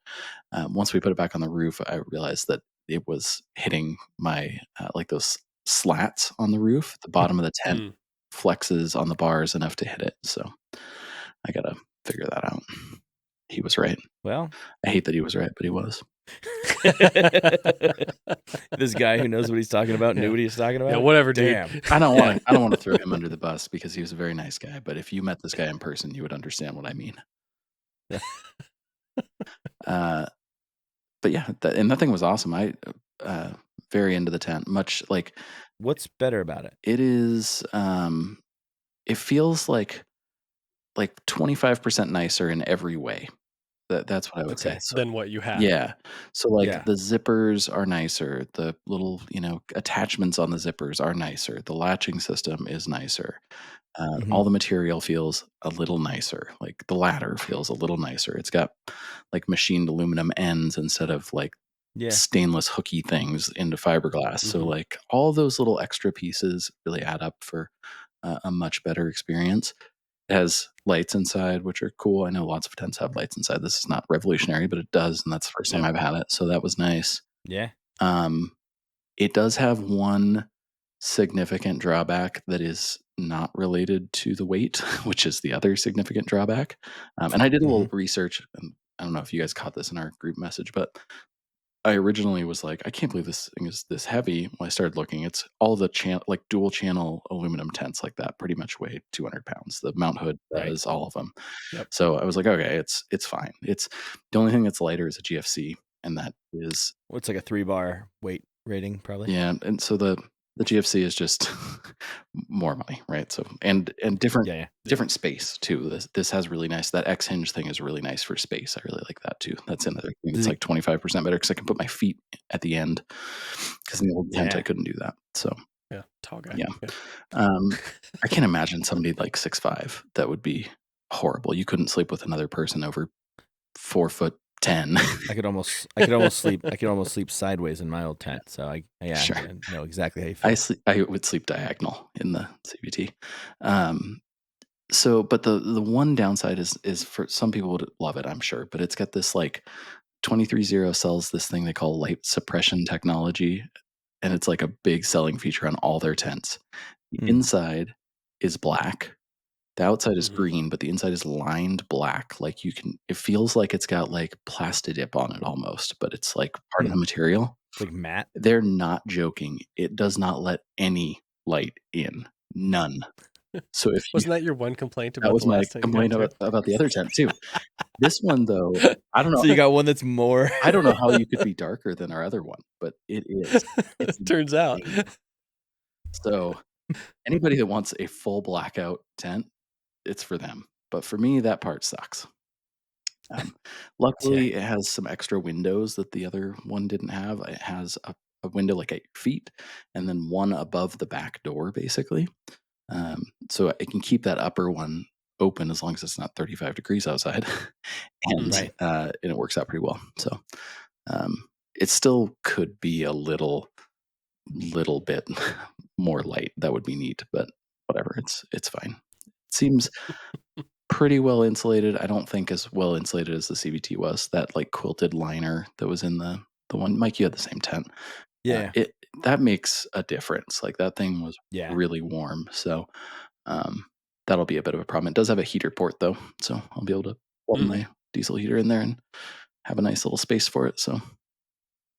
once we put it back on the roof, I realized that it was hitting my, like those slats on the roof. The bottom of the tent flexes on the bars enough to hit it. So I got to figure that out. He was right. Well, I hate that he was right, but he was. This guy who knows what he's talking about knew what he was talking about. Yeah, whatever, Damn. dude. I don't want to throw him under the bus because he was a very nice guy. But if you met this guy in person, you would understand what I mean. But yeah, and that thing was awesome. I very into the tent. Much like, what's better about it? It is. It feels like 25% nicer in every way. That's what I would say. So, than what you have. Yeah. So the zippers are nicer. The little, attachments on the zippers are nicer. The latching system is nicer. All the material feels a little nicer. Like the ladder feels a little nicer. It's got like machined aluminum ends instead of like stainless hooky things into fiberglass. So like all those little extra pieces really add up for a much better experience. It has lights inside, which are cool. I know lots of tents have lights inside. This is not revolutionary, but it does, and that's the first time I've had it. So that was nice. Yeah. It does have one significant drawback that is not related to the weight, which is the other significant drawback. And I did a little research, and I don't know if you guys caught this in our group message, but I originally was like, I can't believe this thing is this heavy. When I started looking, it's all the like dual channel aluminum tents like that pretty much weigh 200 pounds. The mount hood Right. does, all of them. Yep. So I was like, okay, it's fine. It's the only thing that's lighter is a GFC, and that is What's like a 3-bar weight rating, probably? yeah. And so the GFC is just more money, right? So and different Yeah. different space too. This has really nice. That X hinge thing is really nice for space. I really like that too. That's in there. It's like 25% better because I can put my feet at the end. Because in the old tent I couldn't do that. So Yeah, tall guy. yeah. I can't imagine somebody like 6'5". That would be horrible. You couldn't sleep with another person over 4'10". I could almost sleep sideways in my old tent. So I Sure. know exactly how you feel. I would sleep diagonal in the CVT. So, but the one downside is for some people would love it, I'm sure, but it's got this like 230 sells this thing they call light suppression technology, and it's like a big selling feature on all their tents. The inside is black. The outside is green, but the inside is lined black. Like it feels like it's got like plastidip on it almost, but it's like part of the material. It's like matte. They're not joking. It does not let any light in. None. So if Wasn't that your one complaint about that was the my last tent? complaint about the other tent too. This one though, I don't know. So you got one that's more. I don't know how you could be darker than our other one, but it is. It turns out. So anybody that wants a full blackout tent, it's for them. But for me, that part sucks. Luckily, it has some extra windows that the other one didn't have. It has a window like at your feet, and then one above the back door, basically. So it can keep that upper one open as long as it's not 35 degrees outside, and it works out pretty well. So it still could be a little bit more light. That would be neat, but whatever. It's fine. It seems pretty well insulated. I don't think as well insulated as the CVT was. That like quilted liner that was in the one. Mike, you had the same tent. Yeah. That makes a difference. Like that thing was really warm. So that'll be a bit of a problem. It does have a heater port though, so I'll be able to plug my diesel heater in there and have a nice little space for it. So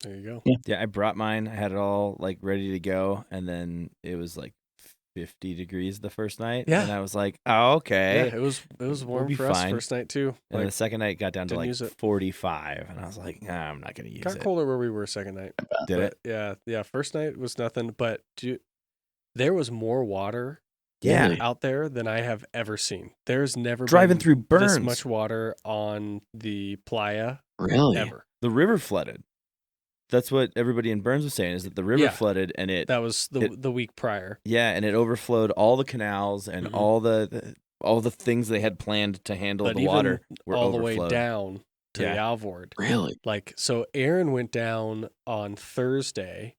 there you go. Yeah, I brought mine. I had it all like ready to go, and then it was like 50 degrees the first night. Yeah. And I was like, oh, okay. Yeah, it was warm for us first night too. And the second night got down to like 45. And I was like, nah, I'm not going to use it. Got colder where we were second night. Did it? Yeah. First night was nothing, but there was more water out there than I have ever seen. There's never driving been through Burns this much water on the playa. Really? Ever. The river flooded. That's what everybody in Burns was saying, is that the river flooded, and that was the week prior. Yeah, and it overflowed all the canals and all the things they had planned to handle the water were all overflowed. the way down to the Alvord. Really? Like, so Aaron went down on Thursday,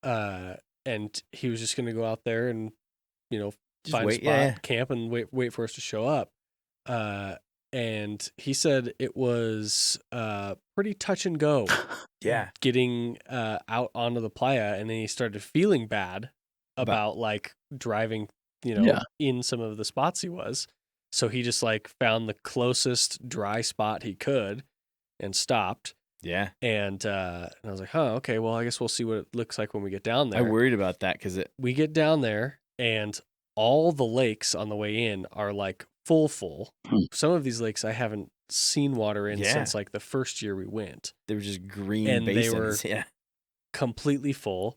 and he was just going to go out there and, find a spot, camp, and wait for us to show up. And he said it was pretty touch and go. Getting out onto the playa, and then he started feeling bad about like driving, in some of the spots he was. So he just like found the closest dry spot he could and stopped. Yeah. And I was like, okay, well, I guess we'll see what it looks like when we get down there. I worried about that because we get down there and all the lakes on the way in are like full. Some of these lakes I haven't seen water in since like the first year we went. They were just green and basins. They were completely full.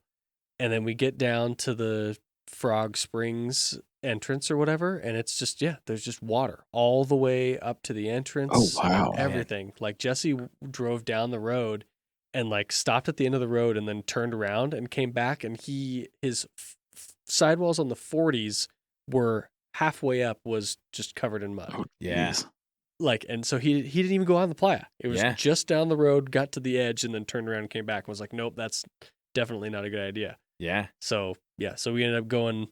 And then we get down to the Frog Springs entrance or whatever, and it's just there's just water all the way up to the entrance. Oh wow. Everything. Man. Like Jesse drove down the road and like stopped at the end of the road and then turned around and came back, and his sidewalls on the 40s were halfway up was just covered in mud. Oh, yeah. Like, and so he didn't even go on the playa. It was just down the road, got to the edge, and then turned around and came back and was like, nope, that's definitely not a good idea. Yeah. So we ended up going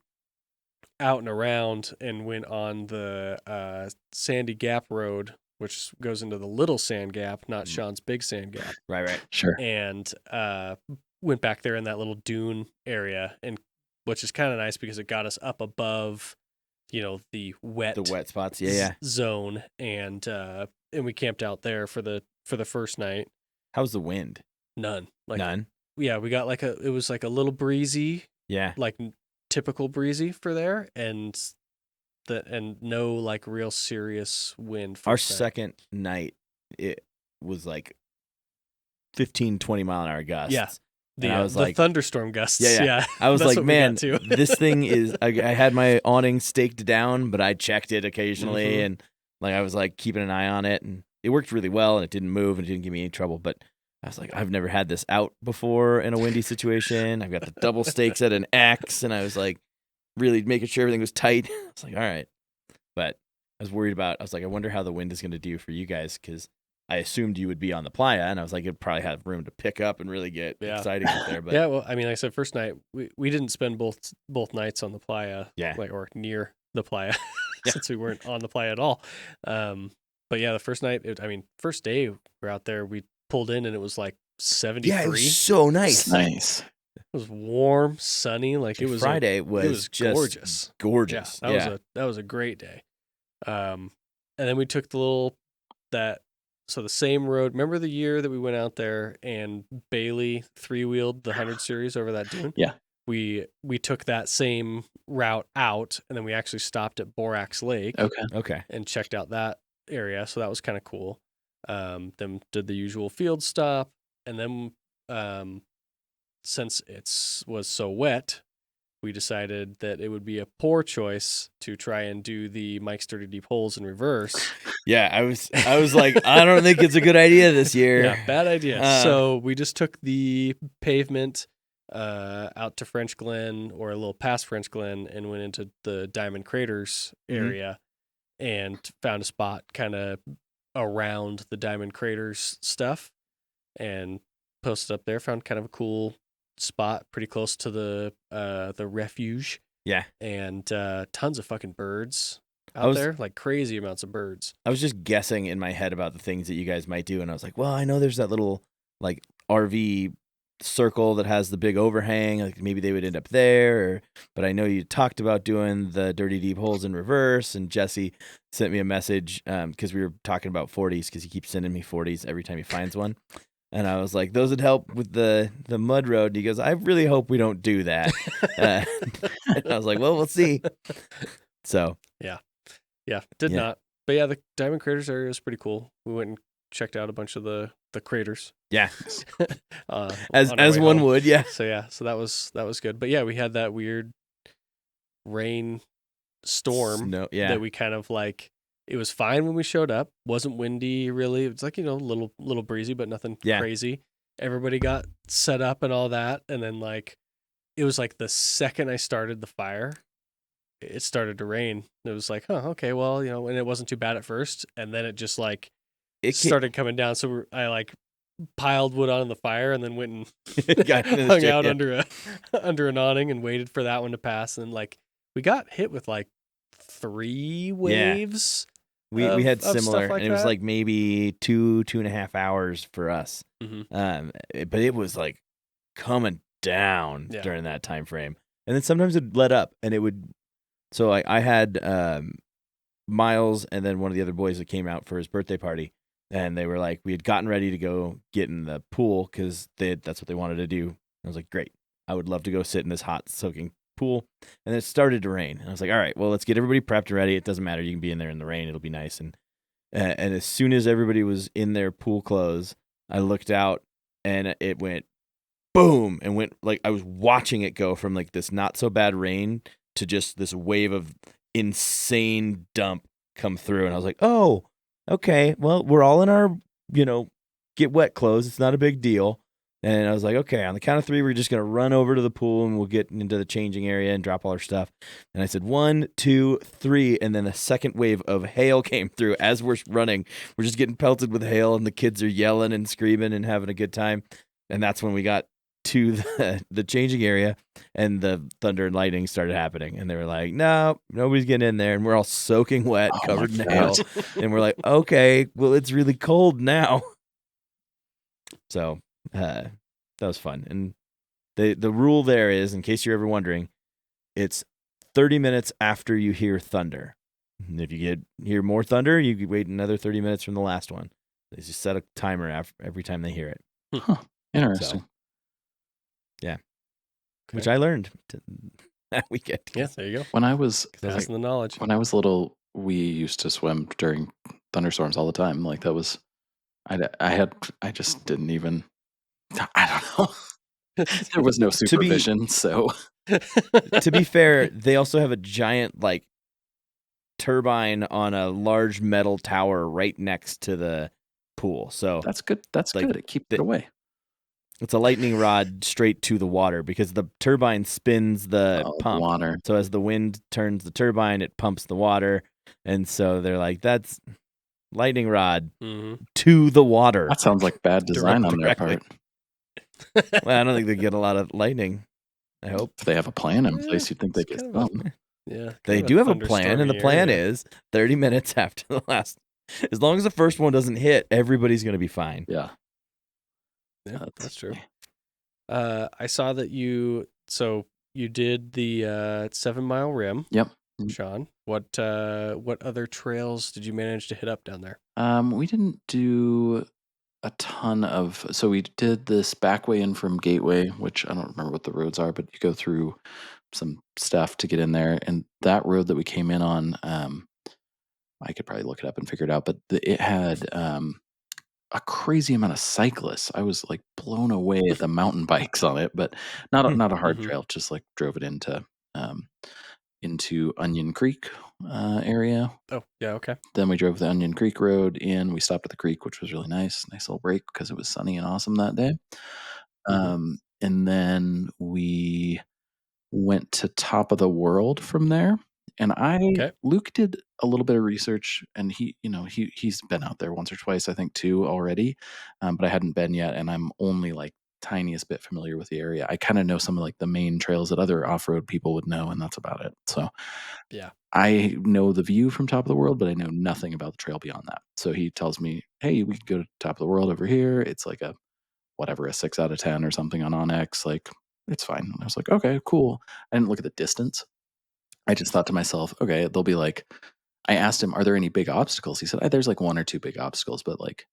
out and around and went on the Sandy Gap Road, which goes into the Little Sand Gap, not Sean's Big Sand Gap. Right. Sure. And went back there in that little dune area, and which is kind of nice because it got us up above, the wet spots, zone, and we camped out there for the first night. How's the wind? None. Like, None. yeah, we got it was like a little breezy, Yeah. like typical breezy for there, and no like real serious wind. Our First night. second night, it was like 15, 20 mile an hour gusts. Yeah. And I was the like, thunderstorm gusts. Yeah, yeah. Yeah. I was That's like, what we got man, too. this thing is. I had my awning staked down, but I checked it occasionally, Mhm. and like I was like keeping an eye on it, and it worked really well, and it didn't move, and it didn't give me any trouble. But I was like, I've never had this out before in a windy situation. I've got the double stakes at an X, and I was like, really making sure everything was tight. I was like, all right, but I was worried about. I was like, I wonder how the wind is going to do for you guys, because I assumed you would be on the playa, and I was like, it'd probably have room to pick up and really get exciting out there. But yeah, well, I mean, like I said, first night we didn't spend both nights on the playa, like or near the playa, since we weren't on the playa at all. But yeah, the first night, first day we're out there, we pulled in and it was like 73. yeah, it was so nice. Nice. It was warm, sunny. Like it was Friday it was just gorgeous. gorgeous. Yeah, that was a great day. And then we took so the same road. Remember the year that we went out there and Bailey 3-wheeled the 100 series over that dune? Yeah. We took that same route out, and then we actually stopped at Borax Lake. Okay. And checked out that area. So that was kind of cool. Then did the usual field stop, and then since it was so wet, we decided that it would be a poor choice to try and do the Mike's Dirty Deep Holes in reverse. Yeah, I was like, I don't think it's a good idea this year. Yeah, bad idea. So we just took the pavement out to French Glen, or a little past French Glen, and went into the Diamond Craters area and found a spot kind of around the Diamond Craters stuff and posted up there. Found kind of a cool spot pretty close to the refuge. Yeah. And tons of fucking birds out there, like crazy amounts of birds. I was just guessing in my head about the things that you guys might do, and I was like, well, I know there's that little like RV circle that has the big overhang, like maybe they would end up there, but I know you talked about doing the Dirty Deep Holes in reverse, and Jesse sent me a message because we were talking about 40s, because he keeps sending me 40s every time he finds one. And I was like, those would help with the mud road. And he goes, I really hope we don't do that. And I was like, well, we'll see. So yeah, did not. But yeah, the Diamond Craters area is pretty cool. We went and checked out a bunch of the craters. Yeah, as one would. Yeah. So that was good. But yeah, we had that weird rain storm that we kind of like. It was fine when we showed up. Wasn't windy really. It was like, little breezy, but nothing crazy. Everybody got set up and all that, and then like it was like the second I started the fire, it started to rain. It was like, okay, well, and it wasn't too bad at first, and then it just like started coming down. So I like piled wood on the fire, and then went and hung out under an awning and waited for that one to pass. And like we got hit with like 3 waves. We had similar, and it was like maybe 2.5 hours for us. Mm-hmm. But it was like coming down during that time frame, and then sometimes it'd let up, and it would. So I had Miles and then one of the other boys that came out for his birthday party, and they were like, we had gotten ready to go get in the pool because that's what they wanted to do. I was like, great, I would love to go sit in this hot soaking pool. And then it started to rain, and I was like, all right, well, let's get everybody prepped and ready. It doesn't matter, you can be in there in the rain, it'll be nice. And as soon as everybody was in their pool clothes, I looked out and it went boom, and went like I was watching it go from like this not so bad rain to just this wave of insane dump come through. And I was like, oh, okay, well, we're all in our get wet clothes, it's not a big deal. And I was like, okay, on the count of 3, we're just going to run over to the pool and we'll get into the changing area and drop all our stuff. And I said, 1, 2, 3. And then a second wave of hail came through as we're running. We're just getting pelted with hail, and the kids are yelling and screaming and having a good time. And that's when we got to the changing area, and the thunder and lightning started happening. And they were like, no, nobody's getting in there. And we're all soaking wet, covered in hail. And we're like, okay, well, it's really cold now. So that was fun. And the rule there is, in case you're ever wondering, it's 30 minutes after you hear thunder. And if you hear more thunder, you could wait another 30 minutes from the last one. They just set a timer every time they hear it. Huh. Interesting. Which I learned that weekend. Yeah, there you go. When I was Passing the knowledge. when I was little, we used to swim during thunderstorms all the time. Like that was, I just didn't even. I don't know. There was no supervision, so To be fair, they also have a giant like turbine on a large metal tower right next to the pool. So that's good. That's Like, good. It keeps it away. it's a lightning rod straight to the water because the turbine spins the Oh, the pump. water. So as the wind turns the turbine, it pumps the water. And so they're like, that's lightning rod Mhm. to the water. That sounds like bad design on their Directly. part. Well, I don't think they get a lot of lightning. I hope. If they have a plan in Yeah, place, you'd think they it's get kind of some. Yeah. They kind of do have a plan, and the thunderstormy plan area. is 30 minutes after the last. As long as the first one doesn't hit, everybody's going to be fine. Yeah, Yeah, that's true. funny. I saw that you did the 7 Mile Rim, Yep. Sean. What other trails did you manage to hit up down there? We didn't do a ton of. So we did this back way in from Gateway, which I don't remember what the roads are, but you go through some stuff to get in there. And that road that we came in on, I could probably look it up and figure it out, but it had a crazy amount of cyclists. I was like blown away at the mountain bikes on it, but not a hard Mhm. trail. Just like drove it into Onion Creek area. Oh, yeah, okay. Then we drove the Onion Creek Road in. We stopped at the creek, which was really nice. Nice little break because it was sunny and awesome that day. And then we went to Top of the World from there. And Okay. Luke did a little bit of research, and he's been out there once or twice, I think, too, already. But I hadn't been yet, and I'm only like tiniest bit familiar with the area. I kind of know some of like the main trails that other off-road people would know, and that's about it. So Yeah. I know the view from Top of the World, but I know nothing about the trail beyond that. So he tells me, "Hey, we can go to Top of the World over here. It's like a 6 out of 10 or something on Onyx. Like, it's fine." And I was like, "Okay, cool." I didn't look at the distance. I just thought to myself, okay, they'll be like, I asked him, "Are there any big obstacles?" He said, "There's like 1 or 2 big obstacles, but like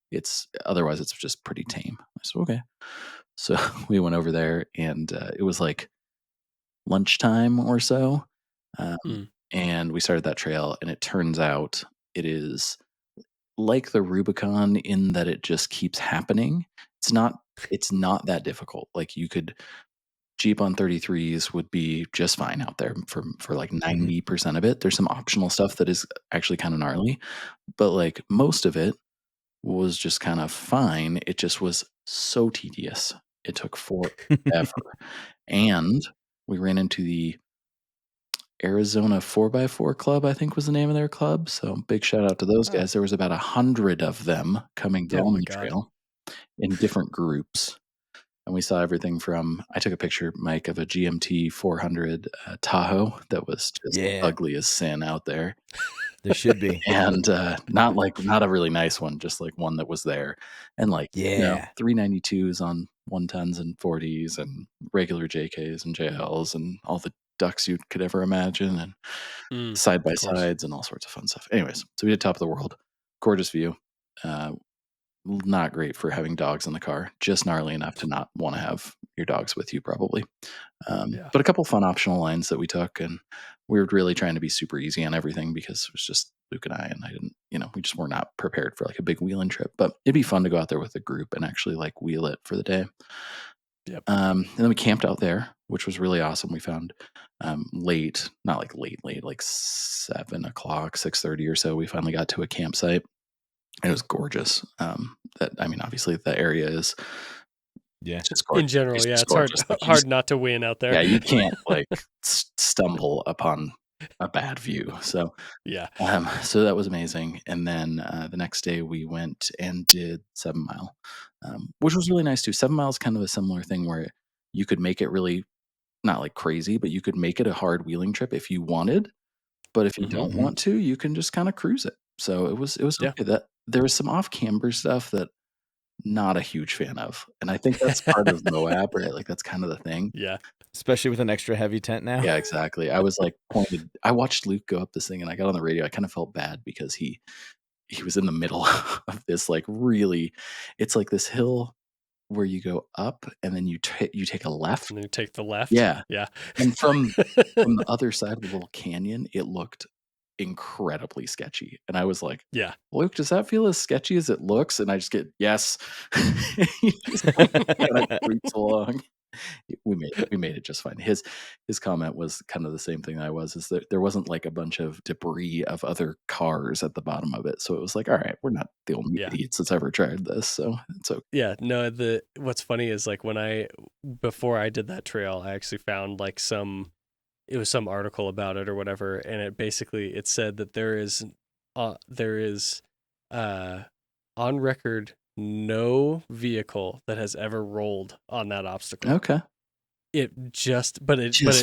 otherwise it's just pretty tame." I said, "Okay." So we went over there, and it was like lunchtime or so. Mm. And we started that trail, and it turns out it is like the Rubicon in that it just keeps happening. It's not that difficult. Like you could Jeep on 33s would be just fine out there for like 90% of it. There's some optional stuff that is actually kind of gnarly, but like most of it was just kind of fine. It just was so tedious. It took forever. And we ran into the Arizona 4x4 Club, I think was the name of their club. So big shout out to those Ah. guys. There was about 100 of them coming Oh down my the God. trail in different groups. And we saw everything from, I took a picture, Mike, of a GMT 400 Tahoe that was just Yeah. ugly as sin out there. There should be. And not a really nice one, just like one that was there. And like, Yeah. 392s on 110s and 40s and regular JKs and JLs and all the ducks you could ever imagine, and Mm, side by of course. sides and all sorts of fun stuff. Anyways, so we did Top of the World. Gorgeous view. Not great for having dogs in the car. Just gnarly enough to not want to have your dogs with you, probably. Yeah. But a couple fun optional lines that we took, and we were really trying to be super easy on everything because it was just Luke and I didn't, we just were not prepared for like a big wheeling trip. But it'd be fun to go out there with a group and actually like wheel it for the day. Yep. And then we camped out there, which was really awesome. We found late, not like late, like 7:00, 6:30 or so. We finally got to a campsite. It was gorgeous. Obviously the area is just gorgeous. In general, It's yeah, just it's hard gorgeous. Like, hard not to win out there. yeah, you can't like stumble upon a bad view. So, Yeah. so that was amazing. And then the next day we went and did 7 Mile, which was really nice too. 7 Mile is kind of a similar thing where you could make it really not like crazy, but you could make it a hard wheeling trip if you wanted. But if you don't want to, you can just kind of cruise it. So it was Yeah. okay. That there was some off camber stuff that not a huge fan of, and I think that's part of Moab, right? Like that's kind of the thing. Yeah. Especially with an extra heavy tent now. Yeah, exactly. I was like pointed. I watched Luke go up this thing, and I got on the radio. I kind of felt bad because he was in the middle of this like really, it's like this hill where you go up and then you take a left. And then you take the left. Yeah. Yeah. And from the other side of the little canyon, it looked incredibly sketchy. And I was like, Yeah. Luke, does that feel as sketchy as it looks? And I just get, yes. He just kind of creeps along. We made it just fine. His comment was kind of the same thing I was, is that there wasn't like a bunch of debris of other cars at the bottom of it. So it was like, all right, we're not the only Yeah. idiots that's ever tried this. So it's okay. Yeah, no, what's funny is like before I did that trail, I actually found like some article about it or whatever, and it said that there is on record no vehicle that has ever rolled on that obstacle. Okay. It just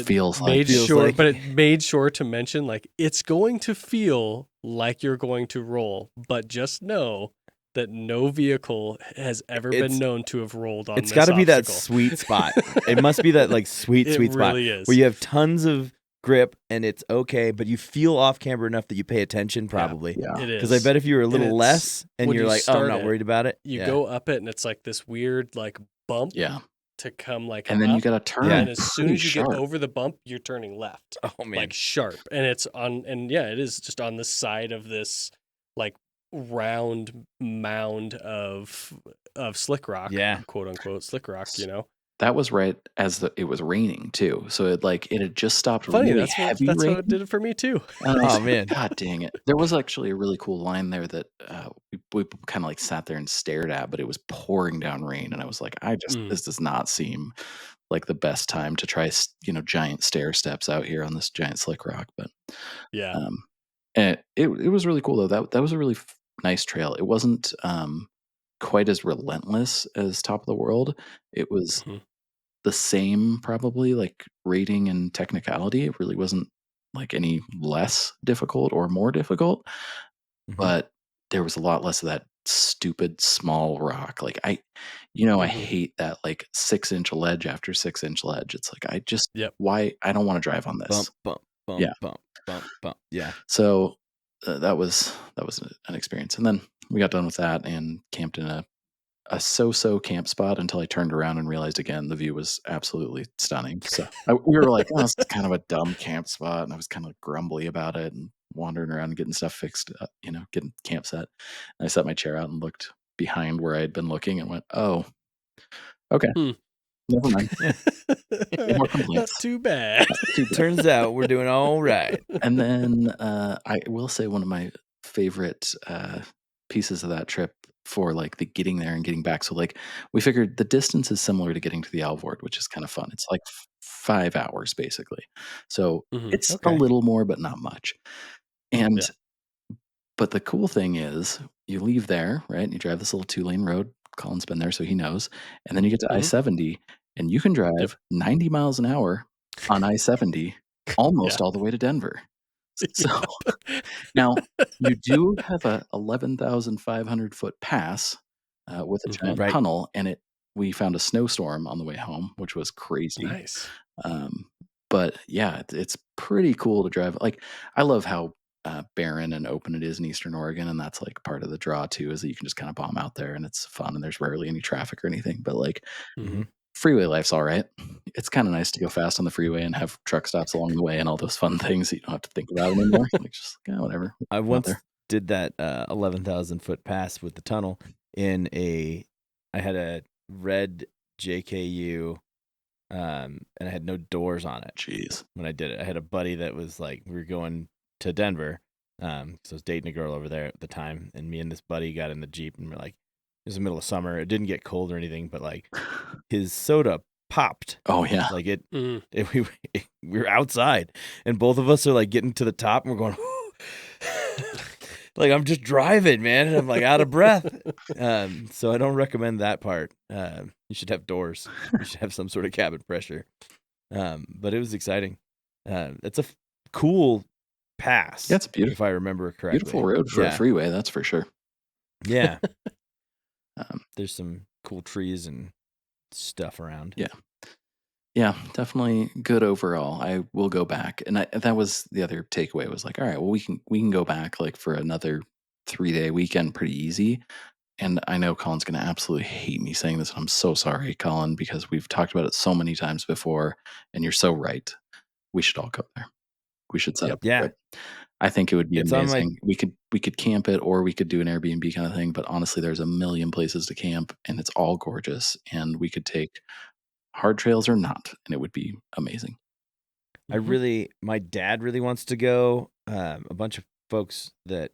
feels like- made Feels sure like- but it made sure to mention like it's going to feel like you're going to roll, but just know that no vehicle has ever It's- been known to have rolled on It's this got to be that obstacle. sweet spot. It must be that like sweet It spot really is. where you have tons of grip and it's okay, but you feel off camber enough that you pay attention probably. Yeah. It is. Because I bet if you were a little it's- less and when you're you like, oh, I'm start not it, worried about it. You yeah. go up it and it's like this weird like bump Yeah. to come like And then up, you got to turn. Yeah. and as soon pretty as you sharp. get over the bump, you're turning left. Oh man. Like sharp, and it is just on the side of this like round mound of slick rock, Yeah. quote unquote slick rock, That was right as it was raining too. So it had just stopped Funny, really that's heavy how rain. it did it for me too. And I was Oh, like, man. God dang it. There was actually a really cool line there that we kind of like sat there and stared at, but it was pouring down rain. And I was like, this does not seem like the best time to try, giant stair steps out here on this giant slick rock. But Yeah. and it was really cool though. That was a really nice trail. It wasn't quite as relentless as Top of the World. It was Mhm. the same probably like rating and technicality. It really wasn't like any less difficult or more difficult, Mhm. but there was a lot less of that stupid small rock. Like I Mhm. hate that like 6-inch ledge after 6-inch ledge. It's like Yep. why I don't want to drive on this. Bump, bump, bump, Yeah. bump, bump, bump. Yeah. So that was an experience. And then we got done with that and camped in a so-so camp spot until I turned around and realized again the view was absolutely stunning. So we were like, oh, this is kind of a dumb camp spot, and I was kind of grumbly about it and wandering around and getting stuff fixed, getting camp set. And I set my chair out and looked behind where I had been looking and went, oh, okay, never mind. No more Not complaints. too bad. Turns out we're doing all right. And then I will say one of my favorite pieces of that trip for like the getting there and getting back. So like we figured the distance is similar to getting to the Alvord, which is kind of fun. It's like 5 hours basically. So Mhm. it's Okay. a little more, but not much. And Yeah. but the cool thing is you leave there, right? And you drive this little 2-lane road. Colin's been there, so he knows. And then you get to Mhm. I-70 and you can drive Yep. 90 miles an hour on I-70 almost all the way to Denver. So now you do have a 11,500 foot pass with a Mhm. giant Right. tunnel, and we found a snowstorm on the way home, which was crazy. Nice. But yeah, it's pretty cool to drive. Like I love how barren and open it is in Eastern Oregon, and that's like part of the draw too, is that you can just kind of bomb out there and it's fun and there's rarely any traffic or anything. But like Mhm. freeway life's all right. It's kind of nice to go fast on the freeway and have truck stops along the way and all those fun things that you don't have to think about anymore. Like just whatever. I Out once there. did that 11,000 foot pass with the tunnel I had a red JKU, and I had no doors on it Jeez. when I did it. I had a buddy that was like, we were going to Denver, so I was dating a girl over there at the time, and me and this buddy got in the Jeep, and we're like, it was the middle of summer. It didn't get cold or anything, but like his soda popped. Oh yeah. Like Mhm. we were outside, and both of us are like getting to the top, and we're going, like I'm just driving, man, and I'm like out of breath. So I don't recommend that part. You should have doors. You should have some sort of cabin pressure. But it was exciting. It's a cool pass. Yeah, it's beautiful. If I remember correctly. Beautiful road for a Yeah. freeway, that's for sure. Yeah. Um, There's some cool trees and stuff around. Yeah. Yeah, definitely good overall. I will go back, and that was the other takeaway. Was like, all right, well, we can go back like for another 3-day weekend pretty easy, and I know Colin's going to absolutely hate me saying this, and I'm so sorry, Colin, because we've talked about it so many times before, and you're so right. We should all go there. We should set Yep. up a Yeah. trip. I think it would be It's on my- amazing. We could camp it, or we could do an Airbnb kind of thing. But honestly, there's a million places to camp, and it's all gorgeous. And we could take hard trails or not, and it would be amazing. My dad really wants to go. A bunch of folks that,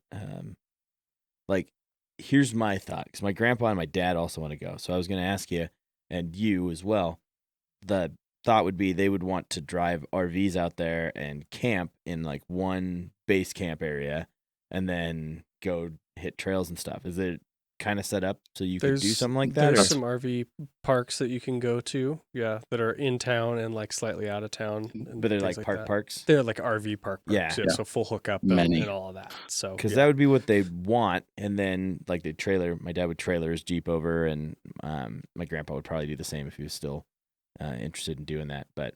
like, here's my thought, because my grandpa and my dad also want to go. So I was going to ask you, and you as well. The thought would be they would want to drive RVs out there and camp in like one base camp area, and then go hit trails and stuff. Is it kind of set up so you could do something like that? There's or- some RV parks that you can go to, that are in town and like slightly out of town. And But they're things like that. parks? They're like RV park Yeah. parks, Yeah. so full hookup Many. and all of that. So Because that would be what they want, and then like my dad would trailer his Jeep over, and my grandpa would probably do the same if he was still interested in doing that. But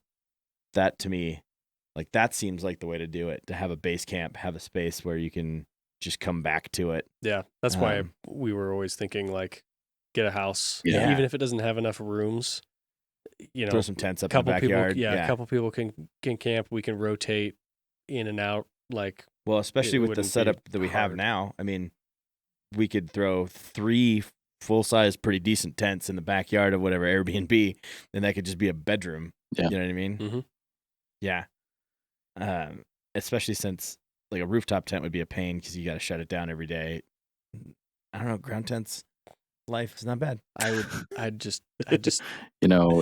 that, to me, like, that seems like the way to do it, to have a base camp, have a space where you can just come back to it. Yeah, that's why we were always thinking like get a house, Yeah. even if it doesn't have enough rooms. Throw some tents up in the couple people, backyard. a couple people can camp. We can rotate in and out. Like, Well, especially it with the wouldn't be setup that we have hard. now. I mean, we could throw 3 full-size, pretty decent tents in the backyard of whatever Airbnb, and that could just be a bedroom. Yeah. You know what I mean? Mhm. Yeah. Especially since like a rooftop tent would be a pain because you got to shut it down every day. I don't know. Ground tents life is not bad. I'd just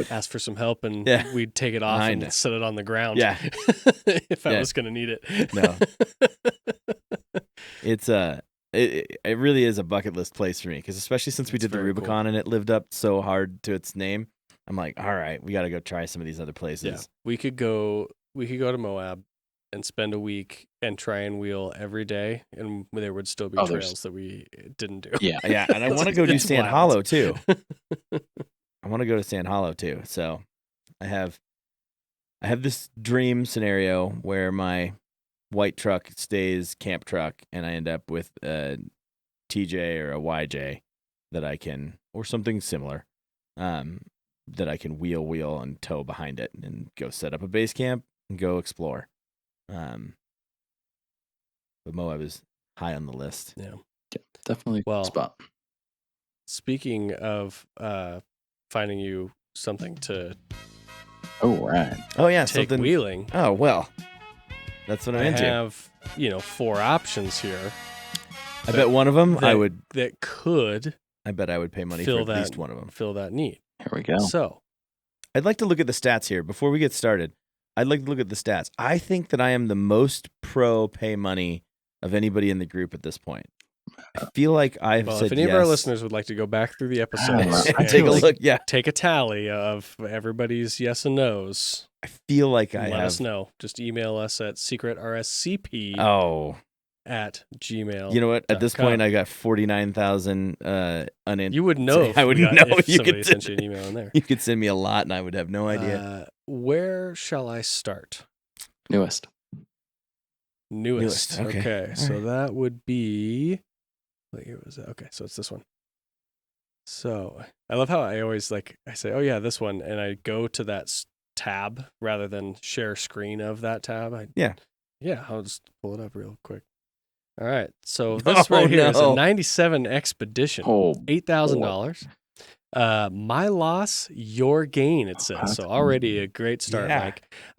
ask for some help, and Yeah. we'd take it off Kinda. and set it on the ground. Yeah. if I Yeah. was gonna need it. No. It's it really is a bucket list place for me, because especially since we It's did the very cool. Rubicon and it lived up so hard to its name. I'm like, all right, we got to go try some of these other Yeah, places. we could go to Moab and spend a week and try and wheel every day, and there would still be Oh, there's- trails that we didn't do. Yeah. Yeah, and I want to go do It's Sand wild. Hollow too. I want to go to Sand Hollow too. So I have this dream scenario where my white truck stays camp truck, and I end up with a TJ or a YJ that I can, or something similar, that I can wheel and tow behind it and go set up a base camp and go explore. But Moab is high on the list. Yeah. Definitely a Well, spot. Speaking of finding you something to Oh, right. Oh yeah, take something. wheeling, Oh well, that's what I'm I into. have 4 options here I bet one of them that could I bet I would pay money fill for at that least one of them. fill that need. Here we go. So I'd like to look at the stats here before we get started. I'd like to look at the stats. I think that I am the most pro pay money of anybody in the group at this point. I feel like I've well, said if any yes. of our listeners would like to go back through the episodes I and take a like- look. Yeah, take a tally of everybody's yes and no's, I feel like I let have. us know. Just email us at secretrscp Oh, at gmail. you know what? At this .com. point, I got 49,000 unanswered. You would know. I would know if if you somebody could sent send- you an email in there. You could send me a lot, and I would have no idea. Where shall I start? Newest. Newest. Newest, okay. All So right. that would be. What year was that? Okay, so it's this one. So I love how I always I say, oh yeah, this one, and I go to that tab rather than share screen of that tab. Yeah. I'll just pull it up real quick. All right, so this right here is no. a '97 Expedition, Oh, $8,000. My loss, your gain. It says That's so. Already a great start, Yeah.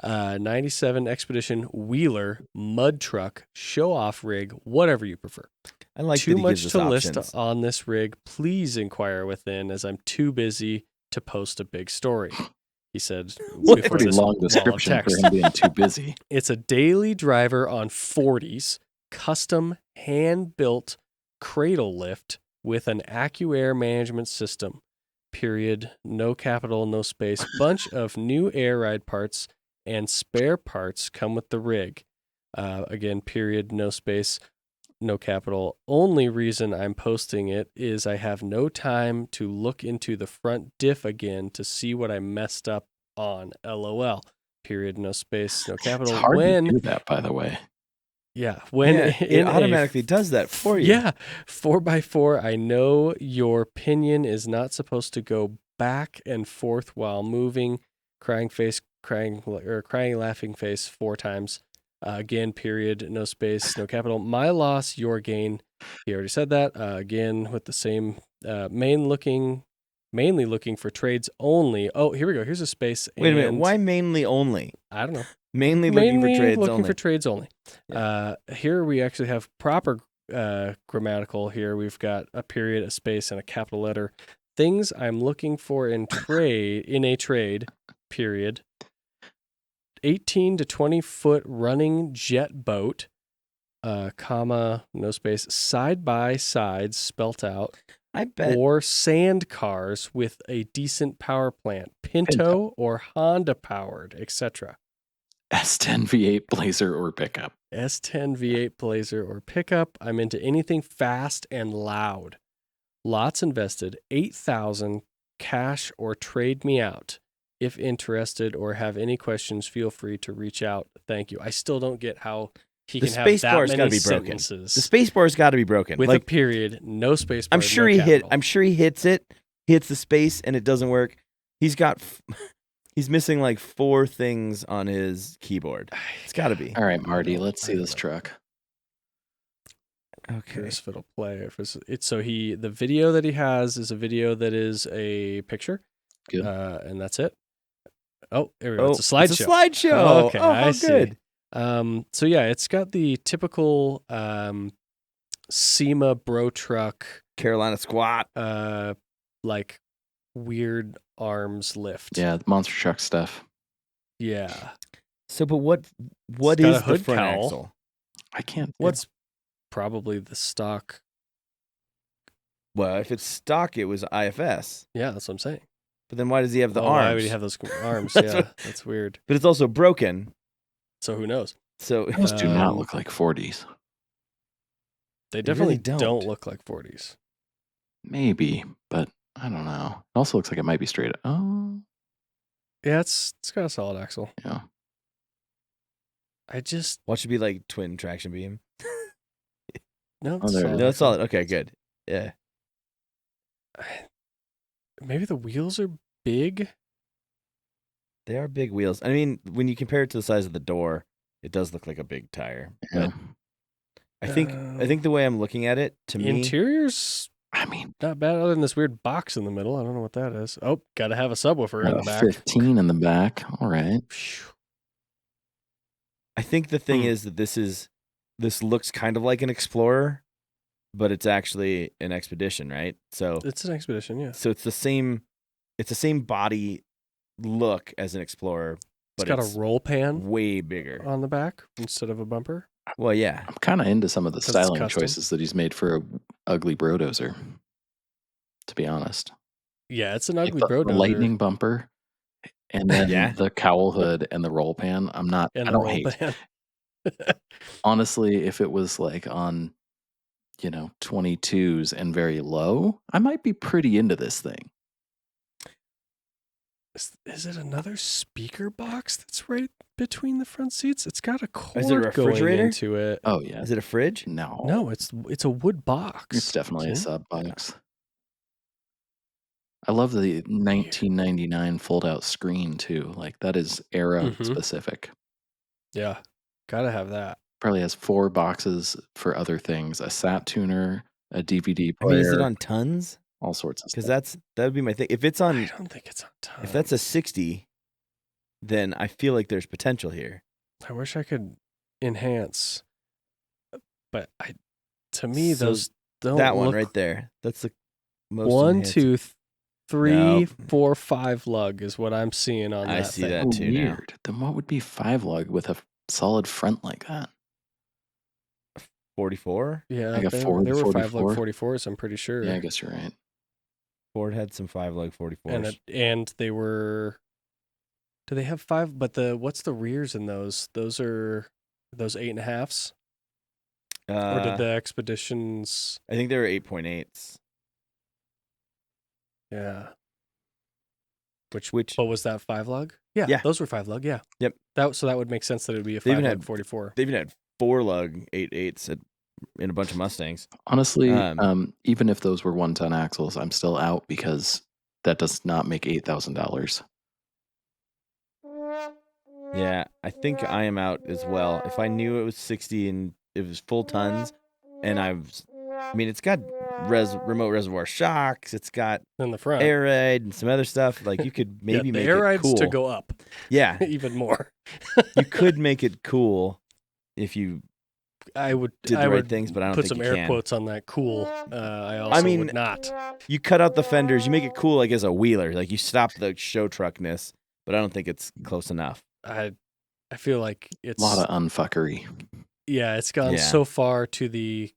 Mike. 97 Wheeler, mud truck, show off rig, whatever you prefer. I like Too that he much gives to us list options. on this rig. Please inquire within, as I'm too busy to post a big story. He said. What? before pretty this long wall of description for text. him being too busy. It's a daily driver on 40s, custom hand-built cradle lift with an AccuAir management system. Period. No capital, no space. Bunch of new air ride parts and spare parts come with the rig. Again, period, no space, no capital. Only reason I'm posting it is I have no time to look into the front diff again to see what I messed up on. LOL. Period, no space, no It's capital. hard When to do that, by the way. Yeah, when Yeah, it in a automatically does that for you. Yeah, 4x4. I know your pinion is not supposed to go back and forth while moving. Crying, laughing face 4 times. Again, period, no space, no capital. My loss, your gain. He already said that. Again, with the same mainly looking for trades only. Oh, here we go. Here's a space. Wait a minute. and Why mainly only? I don't know. Mainly looking for trades looking only. for trades only. Yeah. Here we actually have proper grammatical here. We've got a period, a space, and a capital letter. Things I'm looking for in a trade, period. 18 to 20 foot running jet boat, comma, no space, side by side spelt out, I bet. or sand cars with a decent power plant, Pinto. Or Honda powered, etc. S10 V8 Blazer or pickup. S10 V8 Blazer or pickup. I'm into anything fast and loud. Lots invested. 8,000 cash or trade me out. If interested or have any questions, feel free to reach out. Thank you. I still don't get how he The can have space that bar's many gotta be broken. sentences The space bar's got to be broken. with like a period, no space bar. I'm sure no he capital. I'm sure he hits it. He hits the space and it doesn't work. He's got. He's missing like 4 things on his keyboard. It's got to be. All right, Marty, let's see this truck. Okay. Curious if it'll play. The video that he has is a video that is a picture. Good. And that's it. Oh, there we go. It's a slideshow. It's a slideshow. Okay, oh, how I see. good. So yeah, it's got the typical SEMA bro truck, Carolina squat. like weird arms lift. Yeah, monster truck stuff. Yeah. So, but what got is a the hood front cowl. axle? I can't. What's probably the stock? Well, if it's stock, it was IFS. Yeah, that's what I'm saying. But then why does he have the Well, arms? why would he have those arms? That's Yeah, what- that's weird. But it's also broken. So who knows? So Those do not Um, look like 40s. They really definitely don't. don't look like 40s. Maybe, but I don't know. It also looks like it might be straight. Oh, Yeah, it's got a solid axle. yeah. I just what should be like twin traction beam? no. Oh, It's there it solid is. No, it's axle. solid. Okay, good. Yeah. Maybe the wheels are big. They are big wheels. I mean, when you compare it to the size of the door, it does look like a big tire. Yeah. But I think the way I'm looking at it, to me, Interior's I mean, not bad, other than this weird box in the middle. I don't know what that is. Oh, got to have a subwoofer in the back. 15 in the back. All right. Phew. I think the thing is that this looks kind of like an Explorer, but it's actually an Expedition, right? So It's an Expedition, yeah. it's the same body look as an Explorer, It's but got a roll pan way bigger. on the back instead of a bumper. Well, yeah. I'm kind of into some of the 'Cause it's styling custom. choices that he's made for a ugly brodozer. To be honest, Yeah, it's an Like ugly the brodozer. lightning bumper, and then Yeah. the cowl hood and the roll pan. and I the don't roll hate. pan. Honestly, if it was like on, 22s and very low, I might be pretty into this thing. Is it another speaker box that's right between the front seats? It's got a cord Is it a going refrigerator? into it. Oh yeah, Is it a fridge? no, No, it's a wood box. it's definitely a See? sub box. I love the 1999 fold out screen too. Like that is era Mhm. specific. Yeah, gotta have that. Probably has 4 boxes for other things: a sat tuner, a DVD I player, mean, is it on tons? all sorts of Because stuff. that would be my thing. If it's I on, don't think it's on time. if that's a 60, then I feel like there's potential here. I wish I could enhance, but to me So those don't That one look right there. That's the most. 1, enhanced. 2, 3, Nope. 4, 5 lug is what I'm seeing on I that see thing. that Oh, too now. weird. Then what would be 5 lug with a solid front like that? 44. Yeah, Like a there Ford were 5 lug 44? 44s. I'm pretty sure. Yeah, I guess you're right. Ford had some 5-lug 44s. and they were. Do they have 5? But what's the rears in those? Those are those 8.5s, or did the Expeditions? I think they were 8.8s. Yeah. Which But was that 5 lug? Yeah, Yeah. those were 5 lug. Yeah. Yep. So that would make sense that it would be a They 5 even lug had- 44. they even had 4-lug 8.8s in a bunch of Mustangs. Honestly, even if those were 1-ton axles, I'm still out because that does not make $8,000. Yeah, I think I am out as well. If I knew it was 60 and it was full tons, and it's got remote reservoir shocks, it's got in the front, air ride and some other stuff. Like you could maybe the make air it rides cool. to go up. Yeah, even more. You could make it cool if you I would did the right things, but I don't put think some you air can. quotes on that. Cool. I also would not. You cut out the fenders. You make it cool, like as a wheeler. Like you stop the show truckness, but I don't think it's close enough. I feel like it's A lot of unfuckery. Yeah, it's gone so far to the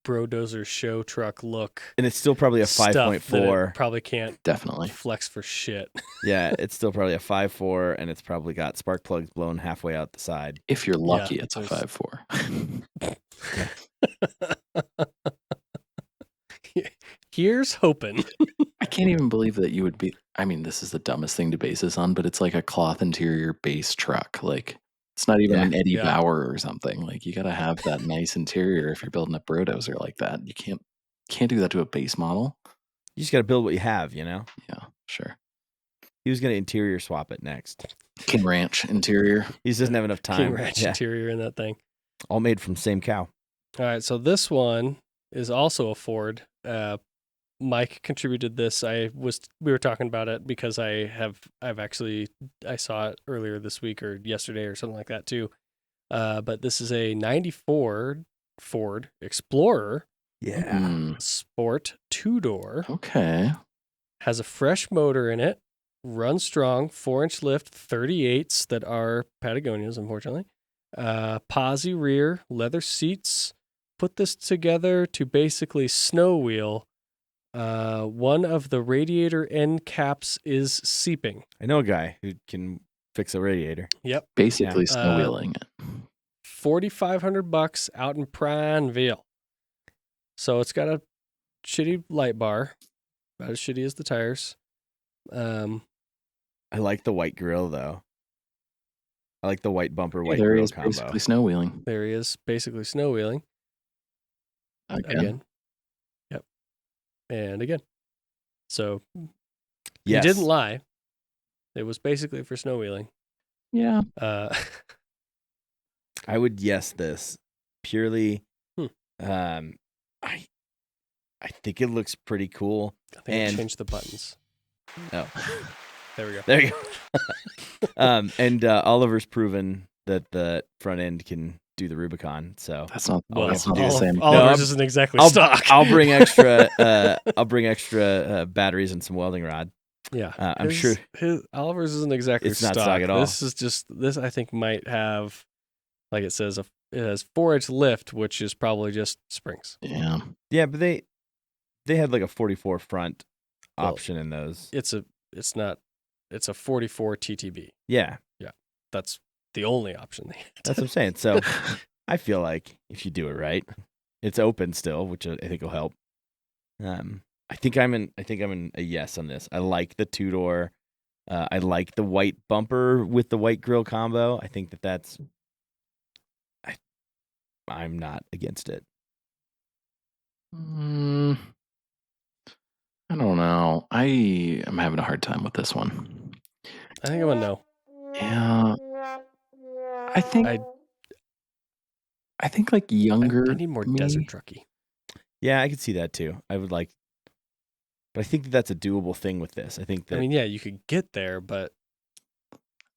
Brodozer show truck look, and it's still probably a 5.4. Probably can't definitely flex for shit. Yeah, it's still probably a 5.4, and it's probably got spark plugs blown halfway out the side. If you're lucky, it's a 5.4. Here's hoping. I can't even believe that you would be. I mean, this is the dumbest thing to base this on, but it's like a cloth interior base truck. Like it's not even an Eddie Bauer or something. Like you got to have that nice interior if you're building a Brodozer like that. You can't do that to a base model. You just got to build what you have, Yeah, sure. He was going to interior swap it next. King Ranch interior. He just doesn't have enough time. King Ranch interior in that thing. All made from same cow. All right, so this one is also a Ford. Mike contributed this. We were talking about it because I saw it earlier this week or yesterday or something like that too. But this is a 94 Ford Explorer. Yeah. Sport 2-door. Okay. Has a fresh motor in it. Runs strong. 4-inch lift. 38s that are Patagonias, unfortunately. Posi rear. Leather seats. Put this together to basically snow wheel. One of the radiator end caps is seeping. I know a guy who can fix a radiator. Yep. Basically snow wheeling it. $4,500 out in Prineville. So it's got a shitty light bar, about as shitty as the tires. I like the white grill though. I like the white bumper, white grill combo. Basically snow wheeling. There he is, basically snow wheeling. Again. Yep. And again. So you didn't lie. It was basically for snow wheeling. Yeah. I would yes this purely. I think it looks pretty cool. I think I changed the buttons. Oh, there we go. There you go. And Oliver's proven that the front end can do the Rubicon. So that's not the same. Oliver's isn't exactly stock. I'll bring extra. I'll bring extra batteries and some welding rod. Yeah, I'm sure Oliver's isn't exactly it's not stock at all. This is just this. I think might have, like it says, it has 4-inch lift, which is probably just springs. Yeah, but they had like a 44 front option in those. It's a 44 TTB. Yeah, that's the only option they had. That's what I'm saying. So I feel like if you do it right, it's open still, which I think will help. I think I'm in a yes on this. I like the 2-door. I like the white bumper with the white grill combo. I think that's. I'm not against it. I don't know. I am having a hard time with this one. I think I'm a no. Yeah. I think like younger. I need more desert trucky. Yeah, I could see that too. I would like, but I think that's a doable thing with this. I think that. I mean, yeah, you could get there, but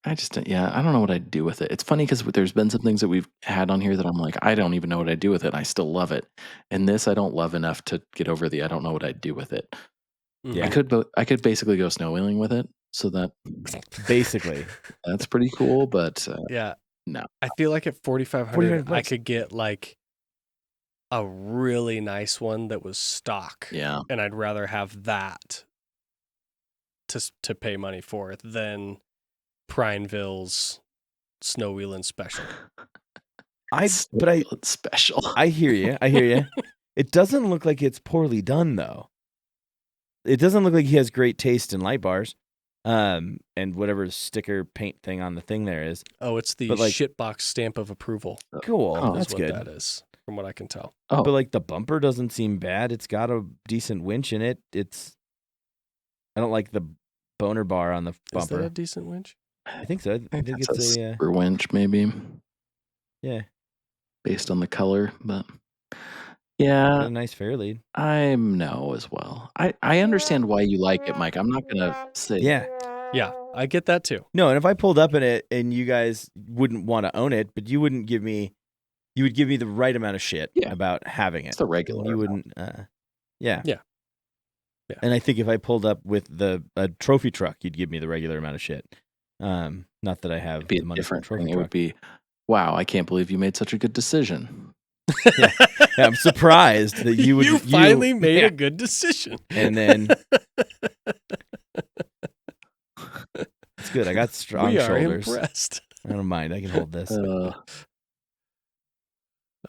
I don't know what I'd do with it. It's funny because there's been some things that we've had on here that I'm like, I don't even know what I'd do with it. And I still love it. And this I don't love enough to get over I don't know what I'd do with it. Yeah. I could basically go snow wheeling with it. So that basically that's pretty cool. But yeah, no, I feel like at $4,500 I could get like a really nice one that was stock. Yeah, and I'd rather have that to pay money for it than Prineville's snow wheeling special. Special. I hear you. It doesn't look like it's poorly done though. It doesn't look like he has great taste in light bars. and whatever sticker paint thing on the thing there is. Oh, it's the But, like- shitbox stamp of approval. Cool. Oh, That's Is what good. that is, from what I can tell. Oh, But like the bumper doesn't seem bad. It's got a decent winch in it. I don't like the boner bar on the Is that bumper. a decent winch? I think so. I think it's it's a a super winch, maybe yeah. based on the color, but Got yeah, a nice Fairlead. I'm no as well. I understand why you like it, Mike. I'm not gonna say Yeah. Yeah, I get that too. No, and if I pulled up in it and you guys wouldn't want to own it, but you would give me the right amount of shit Yeah. about having it. it's the regular. And you wouldn't yeah. Yeah. Yeah. And I think if I pulled up with a trophy truck, you'd give me the regular amount of shit. Not that I have It'd be the a money for a different trophy thing. It truck. would be, wow, I can't believe you made such a good decision. Yeah, I'm surprised that you would. You finally made yeah. a good decision. And then it's good. I got strong we are shoulders. impressed. I don't mind. I can hold this.